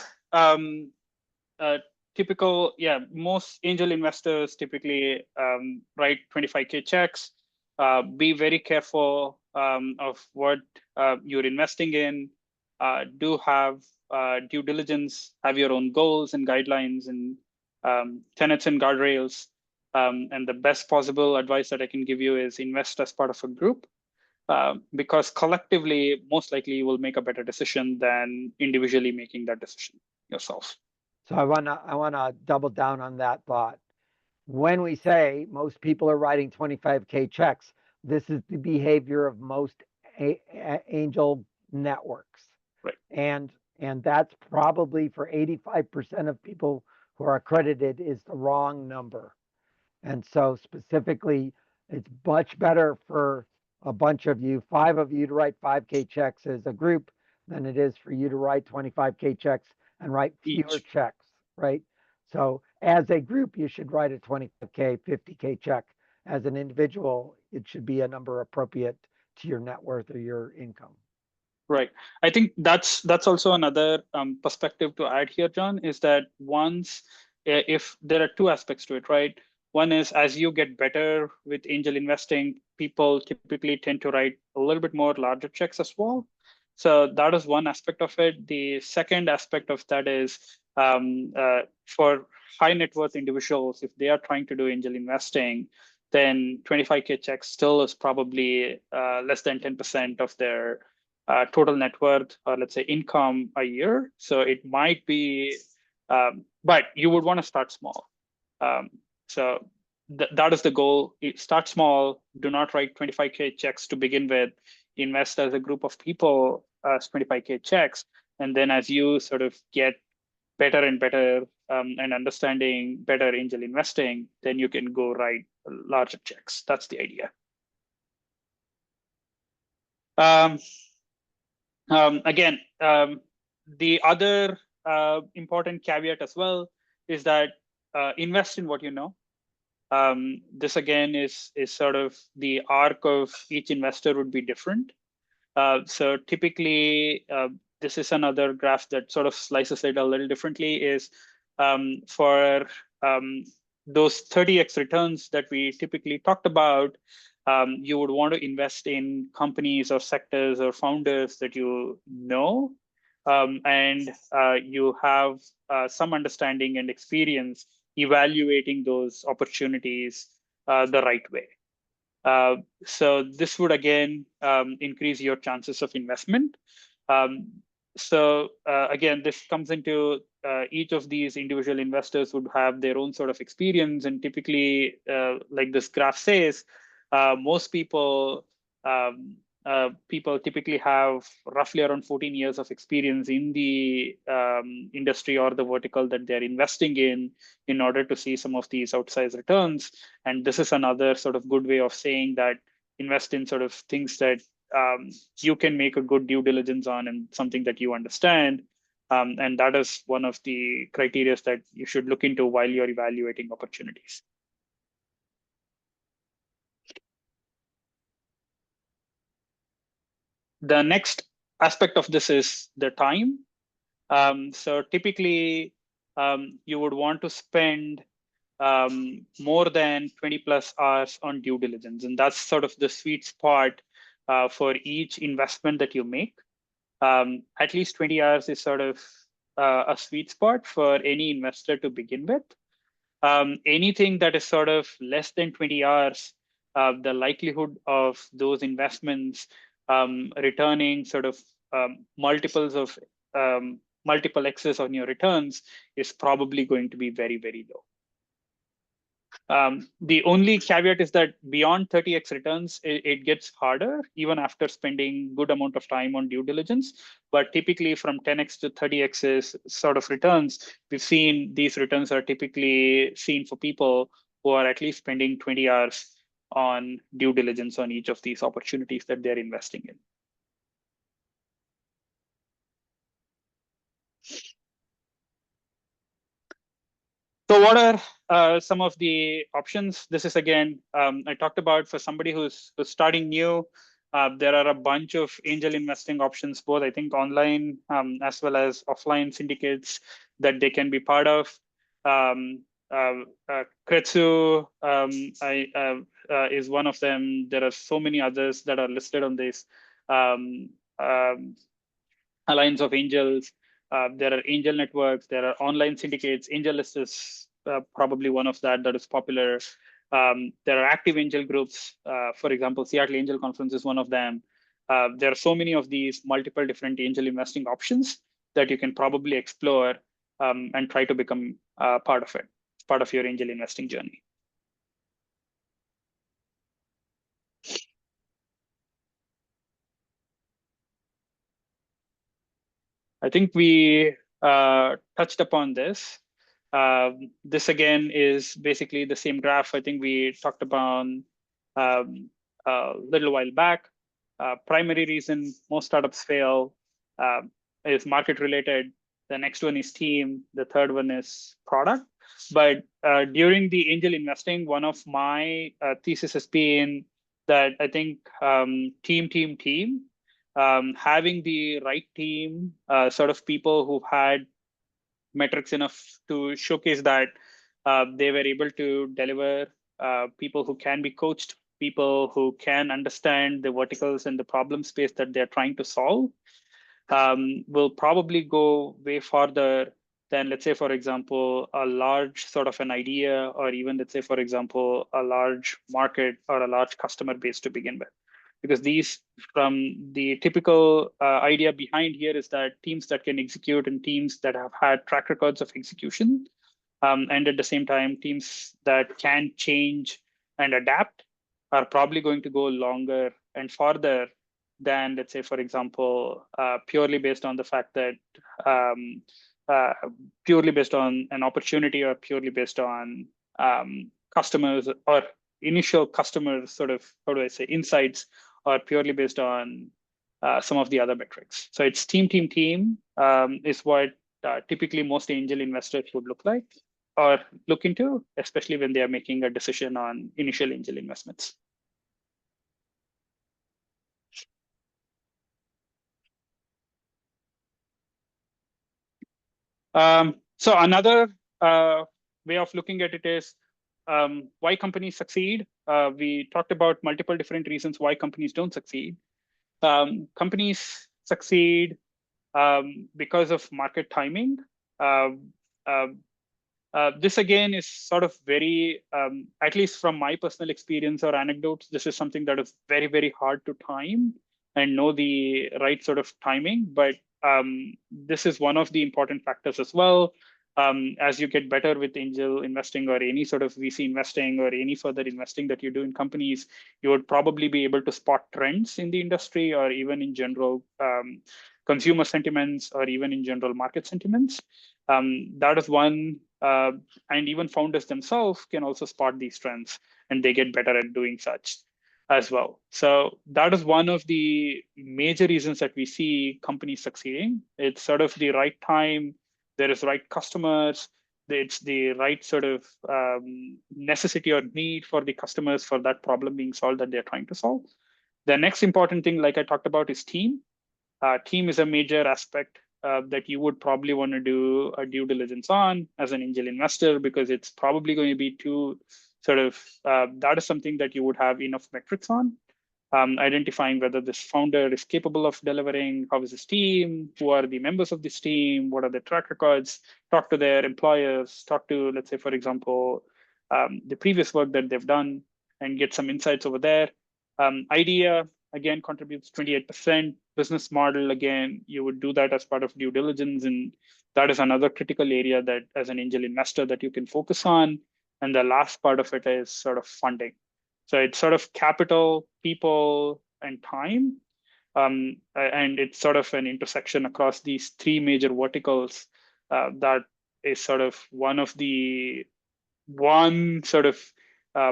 typical, most angel investors typically write 25K checks. Be very careful of what you're investing in. Do have due diligence, have your own goals and guidelines and tenets and guardrails. And the best possible advice that I can give you is invest as part of a group. Because collectively, most likely you will make a better decision than individually making that decision yourself. So I wanna double down on that thought. When we say most people are writing 25K checks, this is the behavior of most angel networks. Right. And that's probably for 85% of people who are accredited is the wrong number. And so specifically, it's much better for a bunch of you, 5 of you to write 5K checks as a group than it is for you to write 25K checks and write fewer checks, right? So as a group, you should write a 25K, 50K check. As an individual, it should be a number appropriate to your net worth or your income. Right. I think that's also another perspective to add here, John, is that if there are two aspects to it, right? One is as you get better with angel investing, people typically tend to write a little bit more larger checks as well. So that is one aspect of it. The second aspect of that is for high net worth individuals, if they are trying to do angel investing, then 25K checks still is probably less than 10% of their total net worth, or let's say income a year. So it might be, but you would want to start small. So that is the goal. Start small. Do not write 25K checks to begin with. Invest as a group of people as 25K checks. And then as you sort of get better and better and understanding better angel investing, then you can go write larger checks. That's the idea. Again, the other important caveat as well is that invest in what you know. This again is sort of the arc of each investor would be different. So typically, this is another graph that sort of slices it a little differently, is for those 30x returns that we typically talked about, you would want to invest in companies or sectors or founders that you know, and you have some understanding and experience evaluating those opportunities the right way. So this would again increase your chances of investment. So again, this comes into each of these individual investors would have their own sort of experience, and typically, like this graph says, most people typically have roughly around 14 years of experience in the industry or the vertical that they're investing in order to see some of these outsized returns. And this is another sort of good way of saying that invest in sort of things that you can make a good due diligence on and something that you understand. And that is one of the criteria that you should look into while you're evaluating opportunities. The next aspect of this is the time. So typically, you would want to spend more than 20 plus hours on due diligence. And that's sort of the sweet spot for each investment that you make. At least 20 hours is sort of a sweet spot for any investor to begin with. Anything that is sort of less than 20 hours, the likelihood of those investments returning sort of multiples of multiple X's on your returns is probably going to be very, very low. The only caveat is that beyond 30x returns, it gets harder even after spending good amount of time on due diligence. But typically from 10x to 30x sort of returns, we've seen these returns are typically seen for people who are at least spending 20 hours on due diligence on each of these opportunities that they're investing in. So what are some of the options? This is again, I talked about for somebody who's starting new, there are a bunch of angel investing options, both I think online as well as offline syndicates that they can be part of. Kretsu is one of them. There are so many others that are listed on this Alliance of Angels. There are angel networks, there are online syndicates. AngelList is probably one of that is popular. There are active angel groups. For example, Seattle Angel Conference is one of them. There are so many of these multiple different angel investing options that you can probably explore and try to become part of it, part of your angel investing journey. I think we touched upon this. This again is basically the same graph I think we talked about a little while back. Primary reason most startups fail is market related. The next one is team. The third one is product. But during the angel investing, one of my thesis has been that I think team, having the right team, sort of people who've had metrics enough to showcase that they were able to deliver, people who can be coached, people who can understand the verticals and the problem space that they're trying to solve, will probably go way farther than, let's say, for example, a large sort of an idea, or even, let's say, for example, a large market or a large customer base to begin with. Because these, from the typical idea behind here is that teams that can execute and teams that have had track records of execution, and at the same time, teams that can change and adapt are probably going to go longer and farther than, let's say, for example, purely based on the fact that purely based on an opportunity or purely based on customers or initial customer sort of, how do I say, insights, or purely based on some of the other metrics. So it's team is what typically most angel investors would look like or look into, especially when they are making a decision on initial angel investments. So another way of looking at it is why companies succeed. We talked about multiple different reasons why companies don't succeed. Companies succeed because of market timing. This again is sort of very, at least from my personal experience or anecdotes, this is something that is very, very hard to time and know the right sort of timing. But this is one of the important factors as well. As you get better with angel investing or any sort of VC investing or any further investing that you do in companies, you would probably be able to spot trends in the industry or even in general consumer sentiments or even in general market sentiments. That is one, and even founders themselves can also spot these trends and they get better at doing such as well. So that is one of the major reasons that we see companies succeeding. It's sort of the right time, there is right customers, it's the right sort of necessity or need for the customers for that problem being solved that they're trying to solve. The next important thing, like I talked about, is team. Team is a major aspect that you would probably want to do a due diligence on as an angel investor, because it's probably going to be too that is something that you would have enough metrics on. Identifying whether this founder is capable of delivering, how is his team, who are the members of this team, what are their track records, talk to their employers, talk to, let's say, for example, the previous work that they've done and get some insights over there. Idea, again, contributes 28%. Business model, again, you would do that as part of due diligence. And that is another critical area that as an angel investor that you can focus on. And the last part of it is sort of funding. So it's sort of capital, people, and time. And it's sort of an intersection across these three major verticals that is sort of one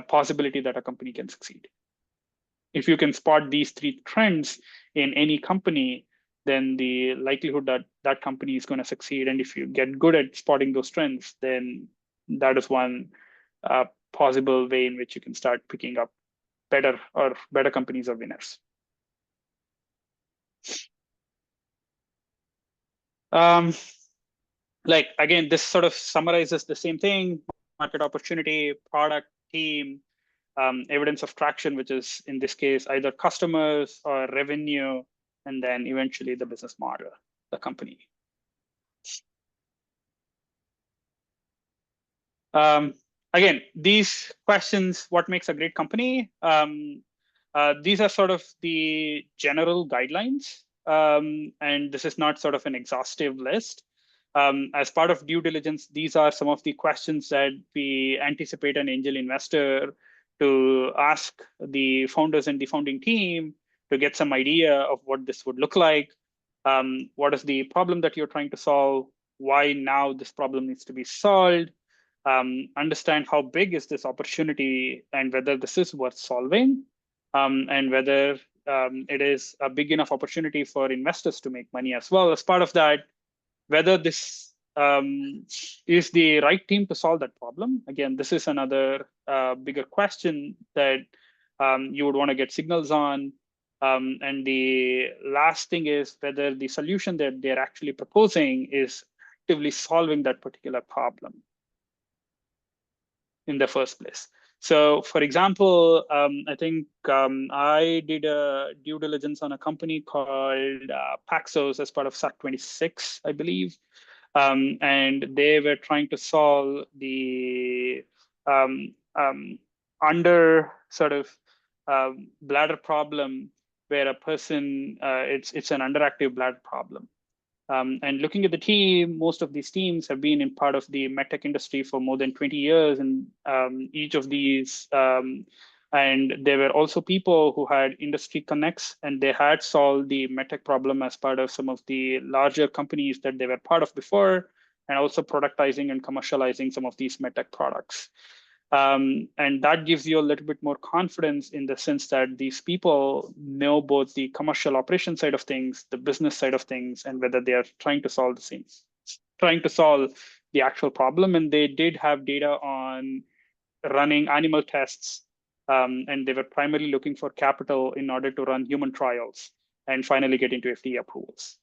possibility that a company can succeed. If you can spot these three trends in any company, then the likelihood that that company is going to succeed. And if you get good at spotting those trends, then that is one possible way in which you can start picking up better companies or winners. Like, again, this sort of summarizes the same thing: market opportunity, product, team, evidence of traction, which is in this case either customers or revenue, and then eventually the business model, the company. Again, these questions, what makes a great company? These are sort of the general guidelines, and this is not sort of an exhaustive list. As part of due diligence, these are some of the questions that we anticipate an angel investor to ask the founders and the founding team to get some idea of what this would look like. What is the problem that you're trying to solve? Why now this problem needs to be solved? Understand how big is this opportunity and whether this is worth solving, and whether it is a big enough opportunity for investors to make money as well. As part of that, whether this is the right team to solve that problem. Again, this is another bigger question that you would want to get signals on. And the last thing is whether the solution that they're actually proposing is actively solving that particular problem in the first place. So, for example, I think I did a due diligence on a company called Paxos as part of SAC 26, I believe. And they were trying to solve the under sort of bladder problem where a person, it's an underactive bladder problem. And looking at the team, most of these teams have been in part of the medtech industry for more than 20 years. And each of these, and there were also people who had industry connects, and they had solved the medtech problem as part of some of the larger companies that they were part of before, and also productizing and commercializing some of these medtech products. And that gives you a little bit more confidence in the sense that these people know both the commercial operation side of things, the business side of things, and whether they are trying to solve the actual problem. And they did have data on running animal tests, and they were primarily looking for capital in order to run human trials and finally get into FDA approvals.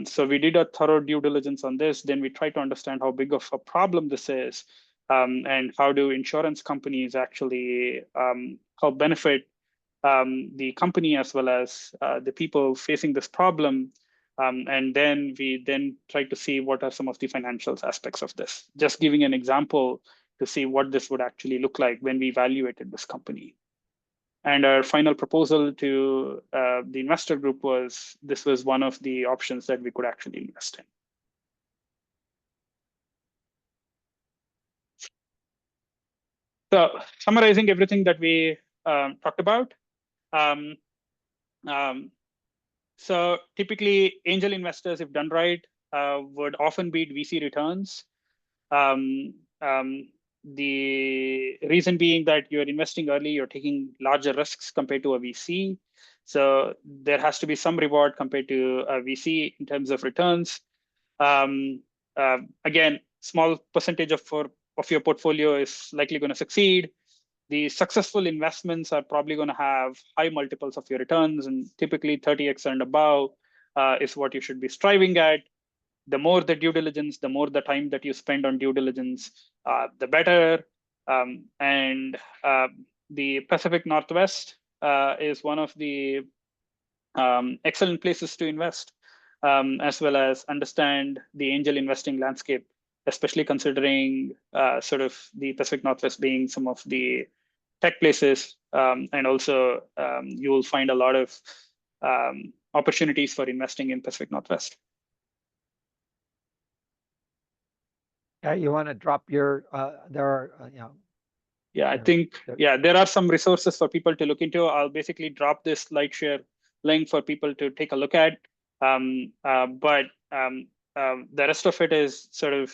So we did a thorough due diligence on this. Then we tried to understand how big of a problem this is. And how do insurance companies actually help benefit the company as well as the people facing this problem? And then we tried to see what are some of the financial aspects of this. Just giving an example to see what this would actually look like when we evaluated this company. And our final proposal to the investor group was, this was one of the options that we could actually invest in. So summarizing everything that we talked about. So typically angel investors, if done right, would often beat VC returns. The reason being that you're investing early, you're taking larger risks compared to a VC. So there has to be some reward compared to a VC in terms of returns. Again, small percentage of your portfolio is likely going to succeed. The successful investments are probably going to have high multiples of your returns, and typically 30x and above is what you should be striving at. the more the due diligence, the more the time that you spend on due diligence, the better. And the Pacific Northwest is one of the excellent places to invest, as well as understand the angel investing landscape, especially considering sort of the Pacific Northwest being some of the tech places. And also you will find a lot of opportunities for investing in Pacific Northwest. Yeah, you want to drop your, there are, Yeah, I think, there are some resources for people to look into. I'll basically drop this slide share link for people to take a look at. But the rest of it is sort of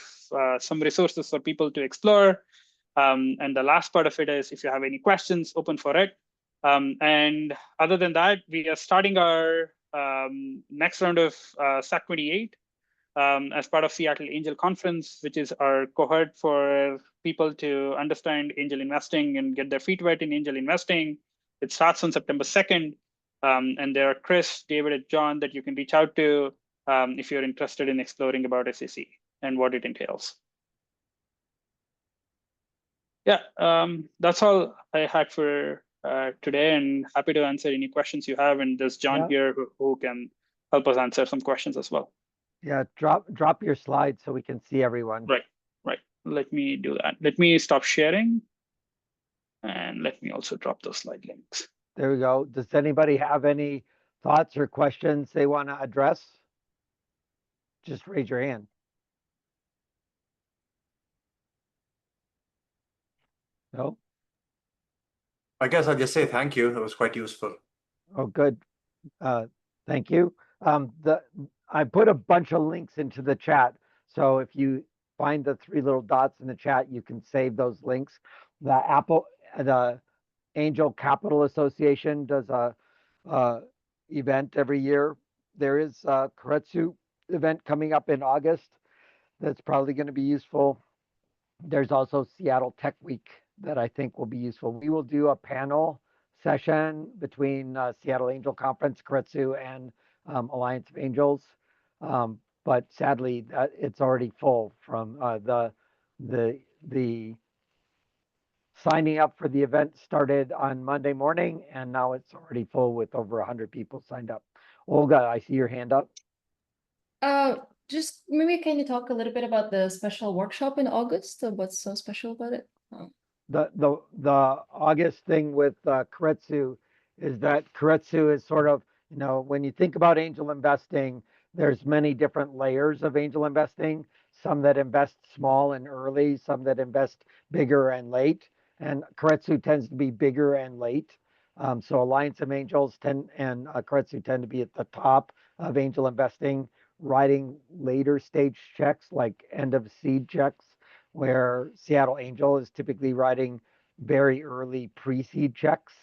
some resources for people to explore. And the last part of it is, if you have any questions, open for it. And other than that, we are starting our next round of SAC 28 as part of Seattle Angel Conference, which is our cohort for people to understand angel investing and get their feet wet in angel investing. It starts on September 2nd. And there are Chris, David, and John that you can reach out to if you're interested in exploring about SAC and what it entails. Yeah, that's all I had for today, and happy to answer any questions you have. And there's John here who can help us answer some questions as well. Yeah, drop your slide so we can see everyone. Right. Let me do that. Let me stop sharing. And let me also drop those slide links. There we go. Does anybody have any thoughts or questions they want to address? Just raise your hand. No? I guess I'll just say thank you. It was quite useful. Oh, good. Thank you. I put a bunch of links into the chat. So if you find the 3 little dots in the chat, you can save those links. The Angel Capital Association does a event every year. There is a Keiretsu event coming up in August that's probably going to be useful. There's also Seattle Tech Week that I think will be useful. We will do a panel session between Seattle Angel Conference, Keiretsu, and Alliance of Angels. But sadly, it's already full from the signing up for the event started on Monday morning, and now it's already full with over 100 people signed up. Olga, I see your hand up. Just maybe can you talk a little bit about the special workshop in August? What's so special about it? The August thing with Keiretsu is that Keiretsu is sort of, when you think about angel investing, there's many different layers of angel investing, some that invest small and early, some that invest bigger and late. And Keiretsu tends to be bigger and late. So Alliance of Angels and Keiretsu tend to be at the top of angel investing, writing later stage checks like end of seed checks, where Seattle Angel is typically writing very early pre-seed checks.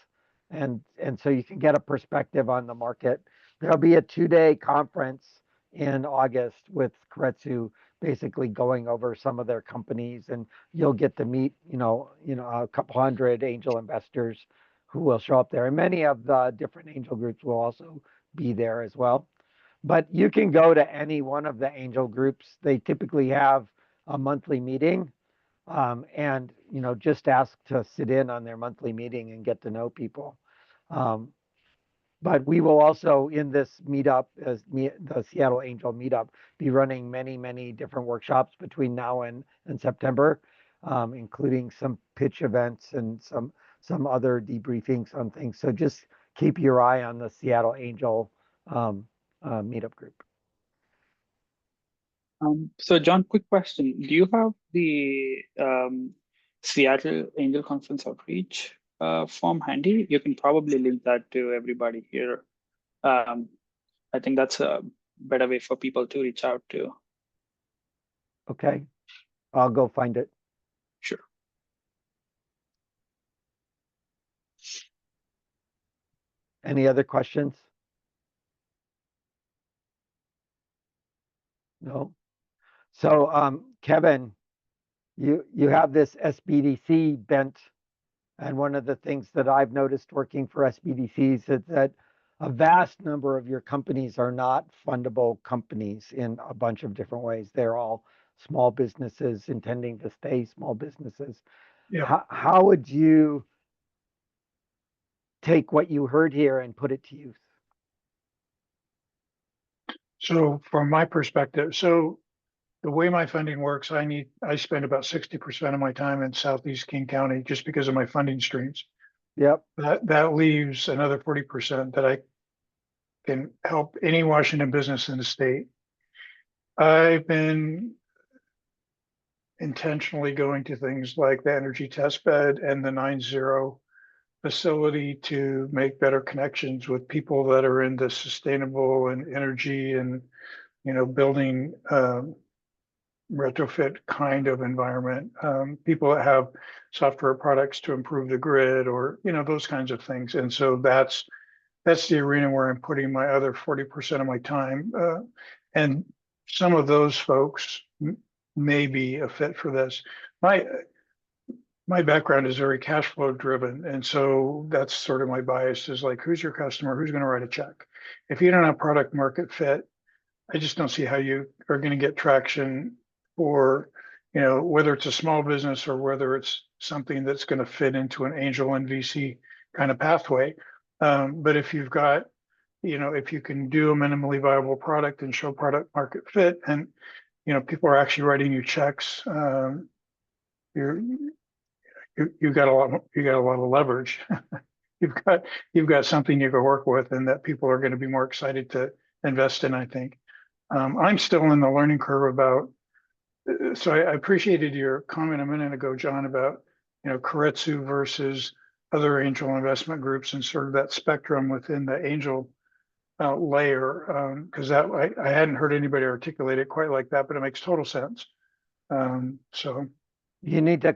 And so you can get a perspective on the market. There'll be a 2-day conference in August with Keiretsu basically going over some of their companies, and you'll get to meet, a couple hundred angel investors who will show up there. And many of the different angel groups will also be there as well. But you can go to any one of the angel groups. They typically have a monthly meeting, and just ask to sit in on their monthly meeting and get to know people. But we will also, in this meetup, the Seattle Angel meetup, be running many different workshops between now and September, including some pitch events and some other debriefings on things. So just keep your eye on the Seattle Angel meetup group. So John, quick question. Do you have the Seattle Angel Conference outreach form handy? You can probably link that to everybody here. I think that's a better way for people to reach out to. Okay, I'll go find it. Sure. Any other questions? No. So Kevin, you have this SBDC bent, and one of the things that I've noticed working for SBDCs is that a vast number of your companies are not fundable companies in a bunch of different ways. They're all small businesses intending to stay small businesses. Yeah. How would you take what you heard here and put it to use? So from my perspective, so the way my funding works, I spend about 60% of my time in Southeast King County just because of my funding streams. Yep. That leaves another 40% that I can help any Washington business in the state. I've been intentionally going to things like the energy test bed and the 9-0 facility to make better connections with people that are into sustainable and energy and, building retrofit kind of environment. People that have software products to improve the grid or, those kinds of things. And so that's the arena where I'm putting my other 40% of my time. And some of those folks may be a fit for this. My background is very cash flow driven. And so that's sort of my bias is like, who's your customer? Who's going to write a check? If you don't have product market fit, I just don't see how you are going to get traction for, whether it's a small business or whether it's something that's going to fit into an angel and VC kind of pathway. But if you've got, if you can do a minimally viable product and show product market fit and, people are actually writing you checks, you've got a lot of leverage. you've got something you can work with and that people are going to be more excited to invest in, I think. I'm still in the learning curve about, so I appreciated your comment a minute ago, John, about, Keiretsu versus other angel investment groups and sort of that spectrum within the angel layer. Because that I hadn't heard anybody articulate it quite like that, but it makes total sense. So You need to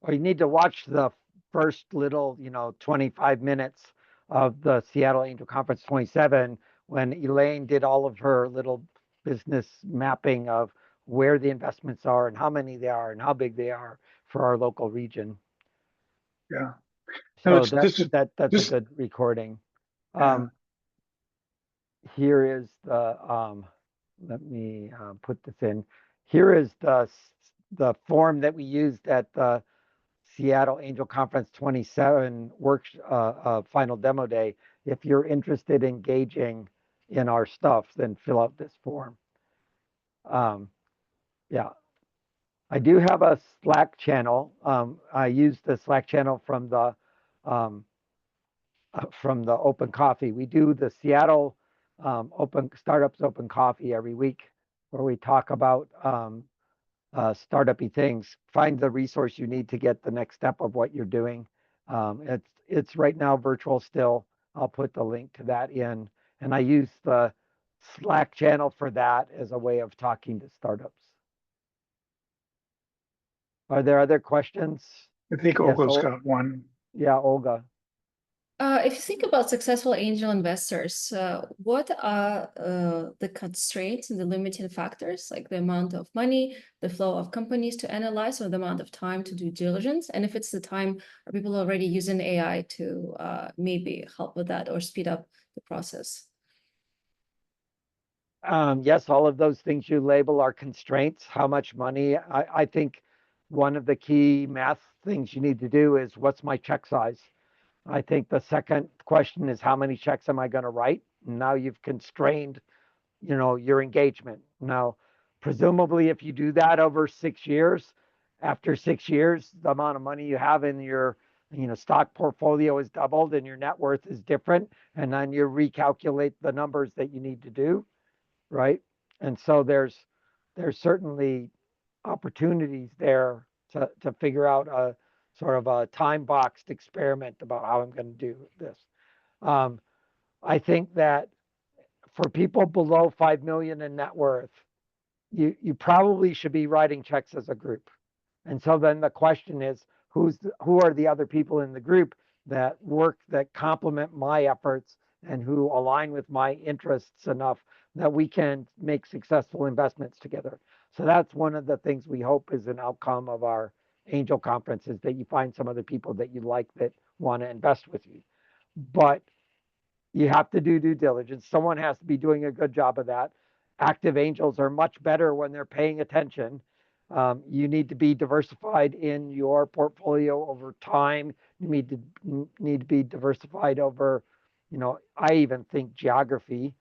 you need to watch the first little, 25 minutes of the Seattle Angel Conference 27 when Elaine did all of her little business mapping of where the investments are and how many they are and how big they are for our local region. yeah. So No, that's a good recording. Yeah. Here is let me put this in. Here is the form that we used at the Seattle Angel Conference 27 final demo day. If you're interested in engaging in our stuff, then fill out this form. Yeah, I do have a Slack channel. I use the Slack channel from the Open Coffee. We do the Seattle Open Startups Open Coffee every week, where we talk about startup-y things. Find the resource you need to get the next step of what you're doing. It's right now virtual still. I'll put the link to that in, and I use the Slack channel for that as a way of talking to startups. Are there other questions? I think Yes, Olga's got one. Yeah, Olga. If you think about successful angel investors, what are the constraints and the limiting factors, like the amount of money, the flow of companies to analyze, or the amount of time to do diligence? And if it's the time, are people already using AI to maybe help with that or speed up the process? Yes, all of those things you label are constraints. How much money? I think one of the key math things you need to do is what's my check size? I think the second question is how many checks am I going to write? Now you've constrained, your engagement. Now, presumably, if you do that over 6 years, after 6 years, the amount of money you have in your, stock portfolio is doubled and your net worth is different, and then you recalculate the numbers that you need to do, right? And so there's certainly opportunities there to figure out a sort of a time boxed experiment about how I'm going to do this. I think that for people below 5 million in net worth, you probably should be writing checks as a group. And so then the question is, who are the other people in the group that complement my efforts and who align with my interests enough that we can make successful investments together. So that's one of the things we hope is an outcome of our angel conference, is that you find some of the people that you like that want to invest with you. But You have to do due diligence. Someone has to be doing a good job of that. Active angels are much better when they're paying attention. You need to be diversified in your portfolio over time. You need to be diversified over, I even think geography,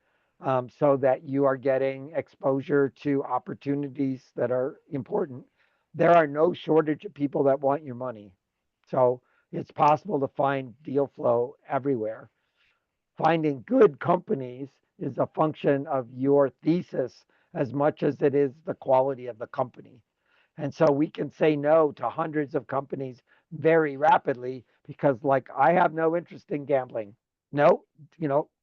so that you are getting exposure to opportunities that are important. There are no shortage of people that want your money. So it's possible to find deal flow everywhere. Finding good companies is a function of your thesis as much as it is the quality of the company. And so we can say no to hundreds of companies very rapidly because, like, I have no interest in gambling. No,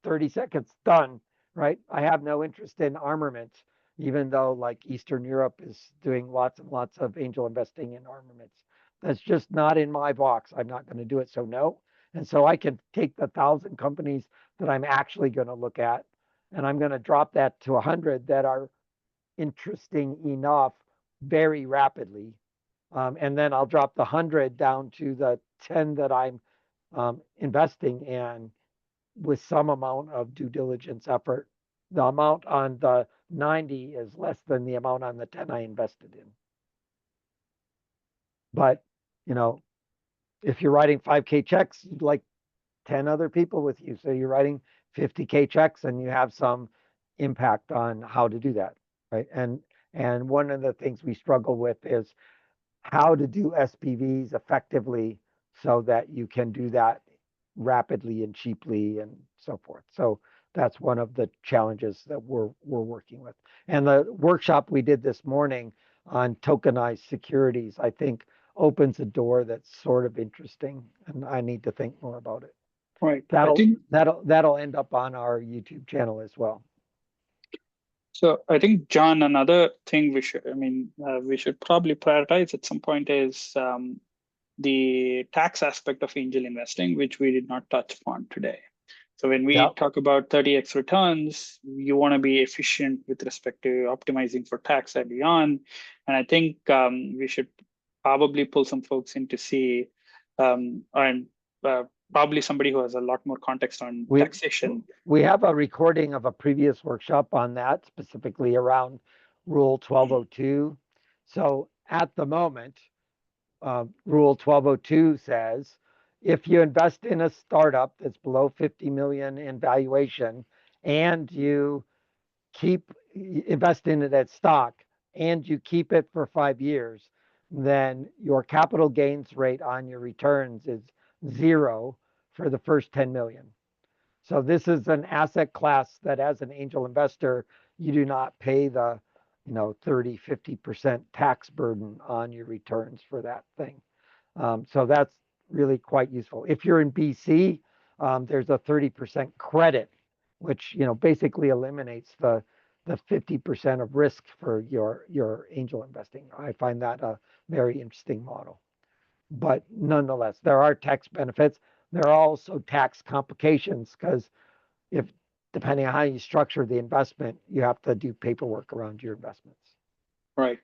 30 seconds, done, right? I have no interest in armaments, even though, like, Eastern Europe is doing lots and lots of angel investing in armaments. That's just not in my box. I'm not going to do it. So, no. And so I can take the 1,000 companies that I'm actually going to look at, and I'm going to drop that to 100 that are interesting enough very rapidly. And then I'll drop the 100 down to the 10 that I'm investing in with some amount of due diligence effort. The amount on the 90 is less than the amount on the 10 I invested in. But, if you're writing 5K checks, you'd like 10 other people with you. So you're writing 50K checks and you have some impact on how to do that, right? And one of the things we struggle with is how to do SPVs effectively so that you can do that rapidly and cheaply and so forth. So that's one of the challenges that we're working with. And the workshop we did this morning on tokenized securities, I think, opens a door that's sort of interesting, and I need to think more about it. Right. That'll end up on our YouTube channel as well. So I think, John, another thing we should probably prioritize at some point is the tax aspect of angel investing, which we did not touch upon today. So when we talk about 30x returns, you want to be efficient with respect to optimizing for tax early on. And I think we should probably pull some folks in to see, and probably somebody who has a lot more context on taxation. We have a recording of a previous workshop on that, specifically around Rule 1202. So at the moment, Rule 1202 says, if you invest in a startup that's below 50 million in valuation and you invest in it at stock and you keep it for 5 years, then your capital gains rate on your returns is 0 for the first 10 million. So this is an asset class that, as an angel investor, you do not pay the 30, 50% tax burden on your returns for that thing. So that's really quite useful. If you're in BC, there's a 30% credit, which basically eliminates the 50% of risk for your angel investing. I find that a very interesting model. But nonetheless, there are tax benefits. There are also tax complications because depending on how you structure the investment, you have to do paperwork around your investments. Right.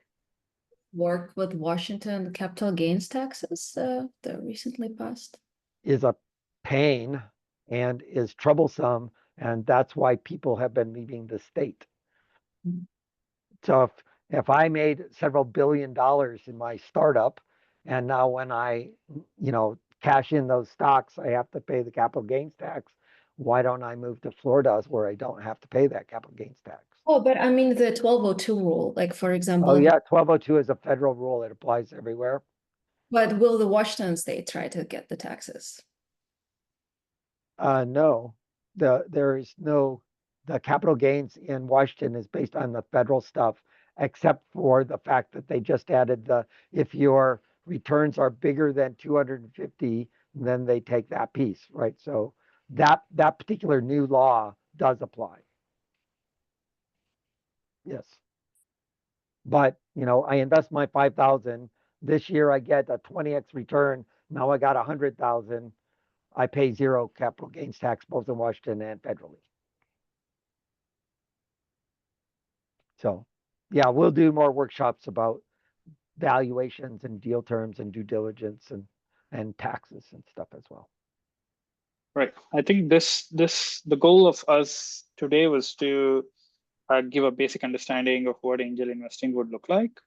Work with Washington capital gains taxes that recently passed is a pain and is troublesome, and that's why people have been leaving the state. Mhm. So if I made several $1 billion in my startup, and now when I cash in those stocks, I have to pay the capital gains tax. Why don't I move to Florida where I don't have to pay that capital gains tax? Oh, but I mean the 1202 rule, like for example. Oh yeah, 1202 is a federal rule. It applies everywhere. But will the Washington state try to get the taxes? No, the capital gains in Washington is based on the federal stuff, except for the fact that they just added if your returns are bigger than 250, then they take that piece, right? So that particular new law does apply. Yes. But, I invest my 5,000. This year I get a 20x return. Now I got 100,000. I pay 0 capital gains tax both in Washington and federally. So, yeah, we'll do more workshops about valuations and deal terms and due diligence and taxes and stuff as well. Right. I think the goal of us today was to give a basic understanding of what angel investing would look like.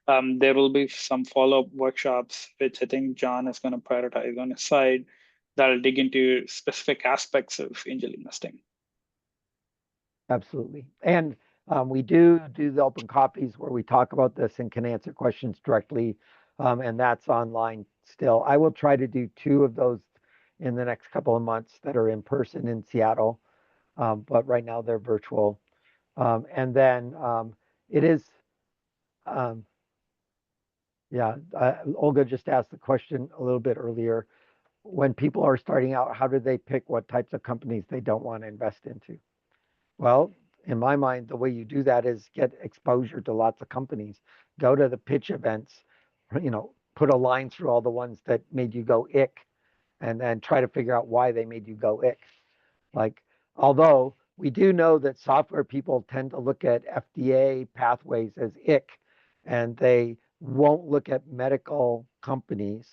There will be some follow-up workshops, which I think John is going to prioritize on his side, that'll dig into specific aspects of angel investing. Absolutely. And we do the open copies where we talk about this and can answer questions directly. And that's online still. I will try to do 2 of those in the next couple of months that are in person in Seattle. But right now they're virtual. And then it is, yeah, Olga just asked the question a little bit earlier. When people are starting out, how do they pick what types of companies they don't want to invest into? Well, in my mind, the way you do that is get exposure to lots of companies, go to the pitch events, put a line through all the ones that made you go ick, and then try to figure out why they made you go ick. Like, although we do know that software people tend to look at FDA pathways as ick, and they won't look at medical companies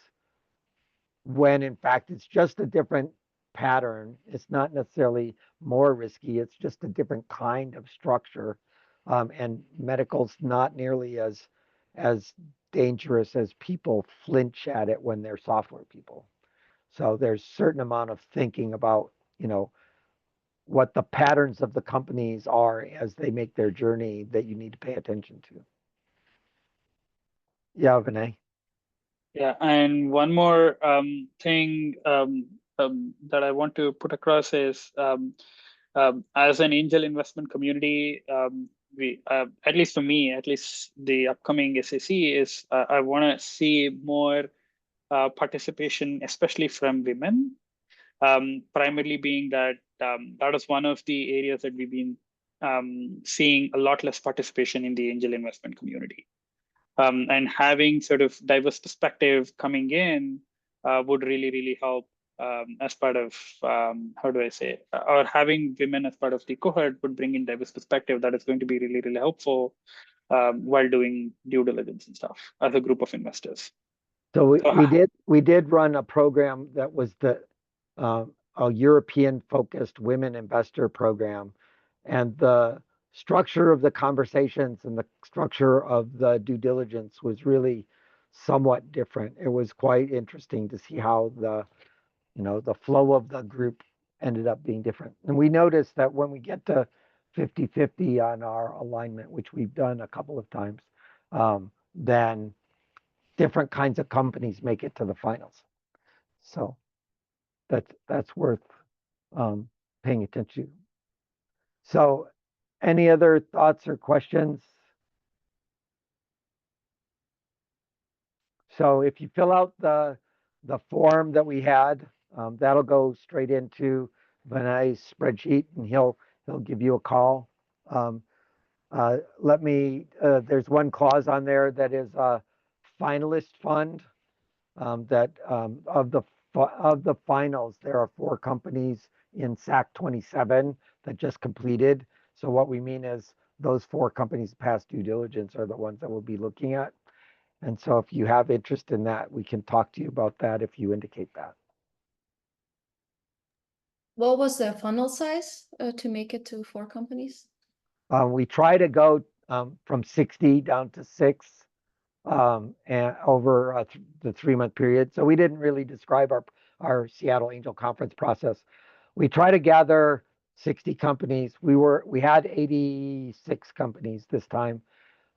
when in fact it's just a different pattern. It's not necessarily more risky, it's just a different kind of structure. And medical's not nearly as dangerous as people flinch at it when they're software people. So there's a certain amount of thinking about, what the patterns of the companies are as they make their journey that you need to pay attention to. Yeah, Vinay. Yeah, and one more thing that I want to put across is as an angel investment community, we at least for me, at least the upcoming SAC is I want to see more participation, especially from women. Primarily being that that is one of the areas that we've been seeing a lot less participation in the angel investment community. And having sort of diverse perspective coming in would really, really help as part of, how do I say it? Or having women as part of the cohort would bring in diverse perspective that is going to be really, really helpful while doing due diligence and stuff as a group of investors. So So, we did run a program that was a European focused women investor program, and the structure of the conversations and the structure of the due diligence was really somewhat different. It was quite interesting to see how the flow of the group ended up being different. And we noticed that when we get to 50-50 on our alignment, which we've done a couple of times, then different kinds of companies make it to the finals. So that's worth paying attention to. So any other thoughts or questions? So if you fill out the form that we had, that'll go straight into Vinay's spreadsheet, and he'll give you a call. There's one clause on there that is a finalist fund. That of the finals, there are 4 companies in SAC 27 that just completed. So what we mean is those 4 companies past due diligence are the ones that we'll be looking at. And so if you have interest in that, we can talk to you about that if you indicate that. What was the funnel size to make it to 4 companies? We try to go from 60 down to 6 and over the 3-month period. So we didn't really describe our Seattle Angel Conference process. We try to gather 60 companies. We had 86 companies this time,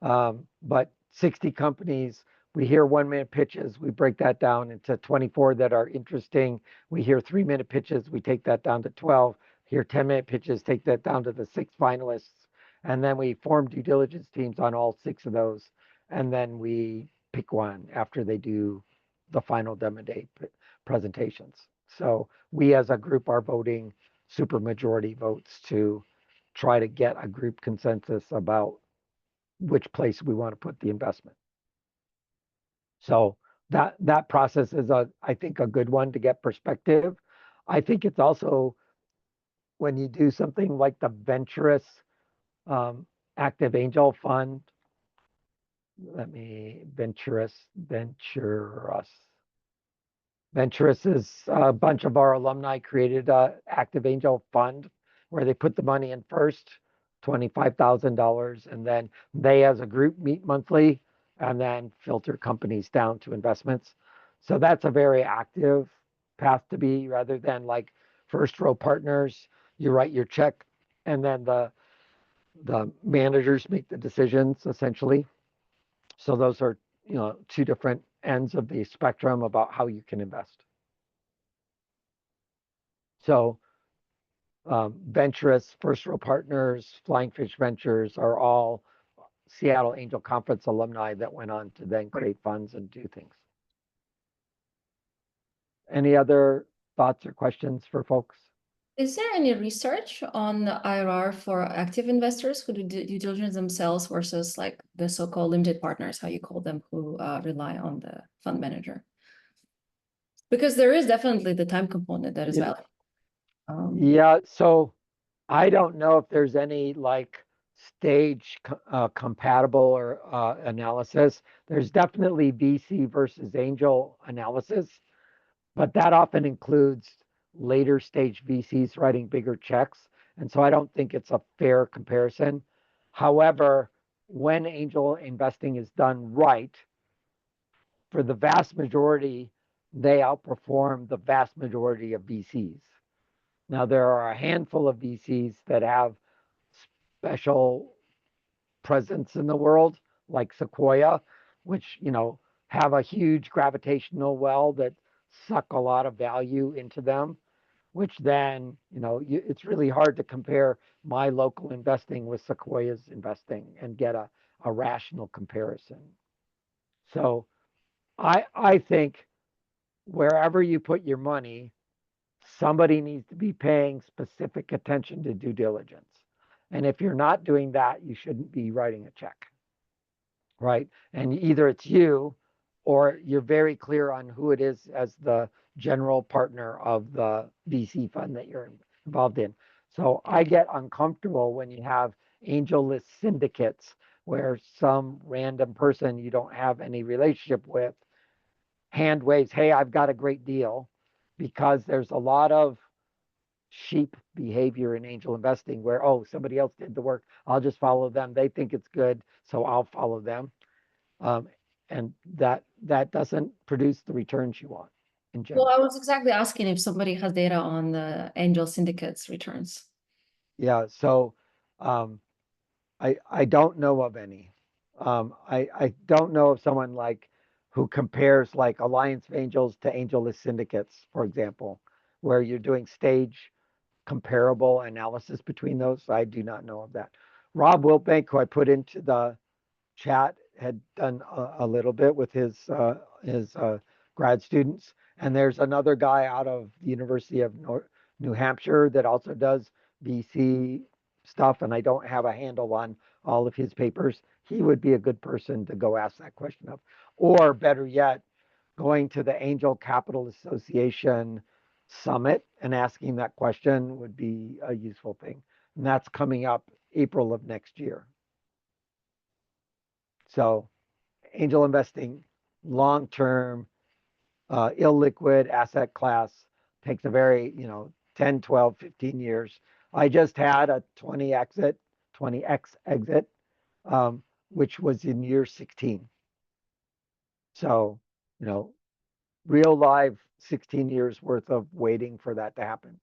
but 60 companies. We hear 1-minute pitches. We break that down into 24 that are interesting. We hear 3-minute pitches. We take that down to 12. Hear 10-minute pitches. Take that down to the 6 finalists, and then we form due diligence teams on all 6 of those. And then we pick one after they do the final demo day presentations. So we as a group are voting supermajority votes to try to get a group consensus about which place we want to put the investment. So that process is I think a good one to get perspective. I think it's also when you do something like the Venturous Active Angel Fund, Venturous. Venturous is a bunch of our alumni created a active angel fund where they put the money in first, $25,000, and then they as a group meet monthly and then filter companies down to investments. So that's a very active path to be rather than like first row partners. You write your check and then the managers make the decisions essentially. So those are, two different ends of the spectrum about how you can invest. So Venturous, First Row Partners, Flying Fish Ventures are all Seattle Angel Conference alumni that went on to then create funds and do things. Any other thoughts or questions for folks? Is there any research on the IRR for active investors who do due diligence themselves versus like the so-called limited partners, how you call them, who rely on the fund manager? Because there is definitely the time component that is Yeah. valid. Yeah, so I don't know if there's any like stage compatible or analysis. There's definitely VC versus angel analysis, but that often includes later stage VCs writing bigger checks. And so I don't think it's a fair comparison. However, when angel investing is done right, for the vast majority, they outperform the vast majority of VCs. Now, there are a handful of VCs that have special presence in the world, like Sequoia, which, have a huge gravitational well that suck a lot of value into them, which then, it's really hard to compare my local investing with Sequoia's investing and get a rational comparison. So I think wherever you put your money, somebody needs to be paying specific attention to due diligence. And if you're not doing that, you shouldn't be writing a check, right? And either it's you or you're very clear on who it is as the general partner of the VC fund that you're involved in. So I get uncomfortable when you have angel list syndicates where some random person you don't have any relationship with hand waves, hey, I've got a great deal, because there's a lot of sheep behavior in angel investing where, oh, somebody else did the work, I'll just follow them, they think it's good, so I'll follow them. And that doesn't produce the returns you want in general. Well, I was exactly asking if somebody has data on the angel syndicates returns. Yeah, so I don't know of any. I don't know of someone like who compares like Alliance of Angels to Angel List syndicates, for example, where you're doing stage comparable analysis between those. I do not know of that. Rob Wilbank, who I put into the chat, had done a little bit with his grad students, and there's another guy out of the University of New Hampshire that also does VC stuff, and I don't have a handle on all of his papers. He would be a good person to go ask that question of, or better yet, going to the Angel Capital Association summit and asking that question would be a useful thing. And that's coming up April of next year. So angel investing, long-term, illiquid asset class, takes a very, 10, 12, 15 years. I just had a 20x exit, which was in year 16. So, real live 16 years worth of waiting for that to happen.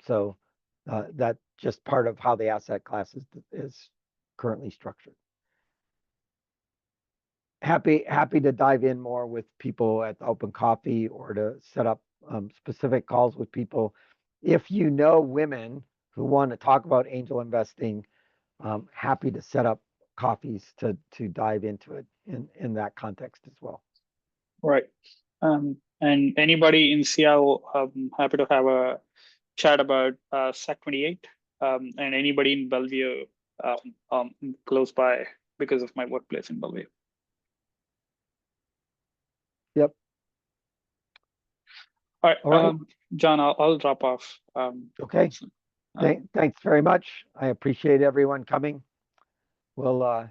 So that's just part of how the asset class is currently structured. Happy to dive in more with people at the open coffee or to set up specific calls with people. If you know women who want to talk about angel investing, happy to set up coffees to dive into it in that context as well. Right. And anybody in Seattle, happy to have a chat about SEC 28, and anybody in Bellevue, close by because of my workplace in Bellevue. Yep. All right, All right. John, I'll drop off. Okay. Thanks very much. I appreciate everyone coming. We'll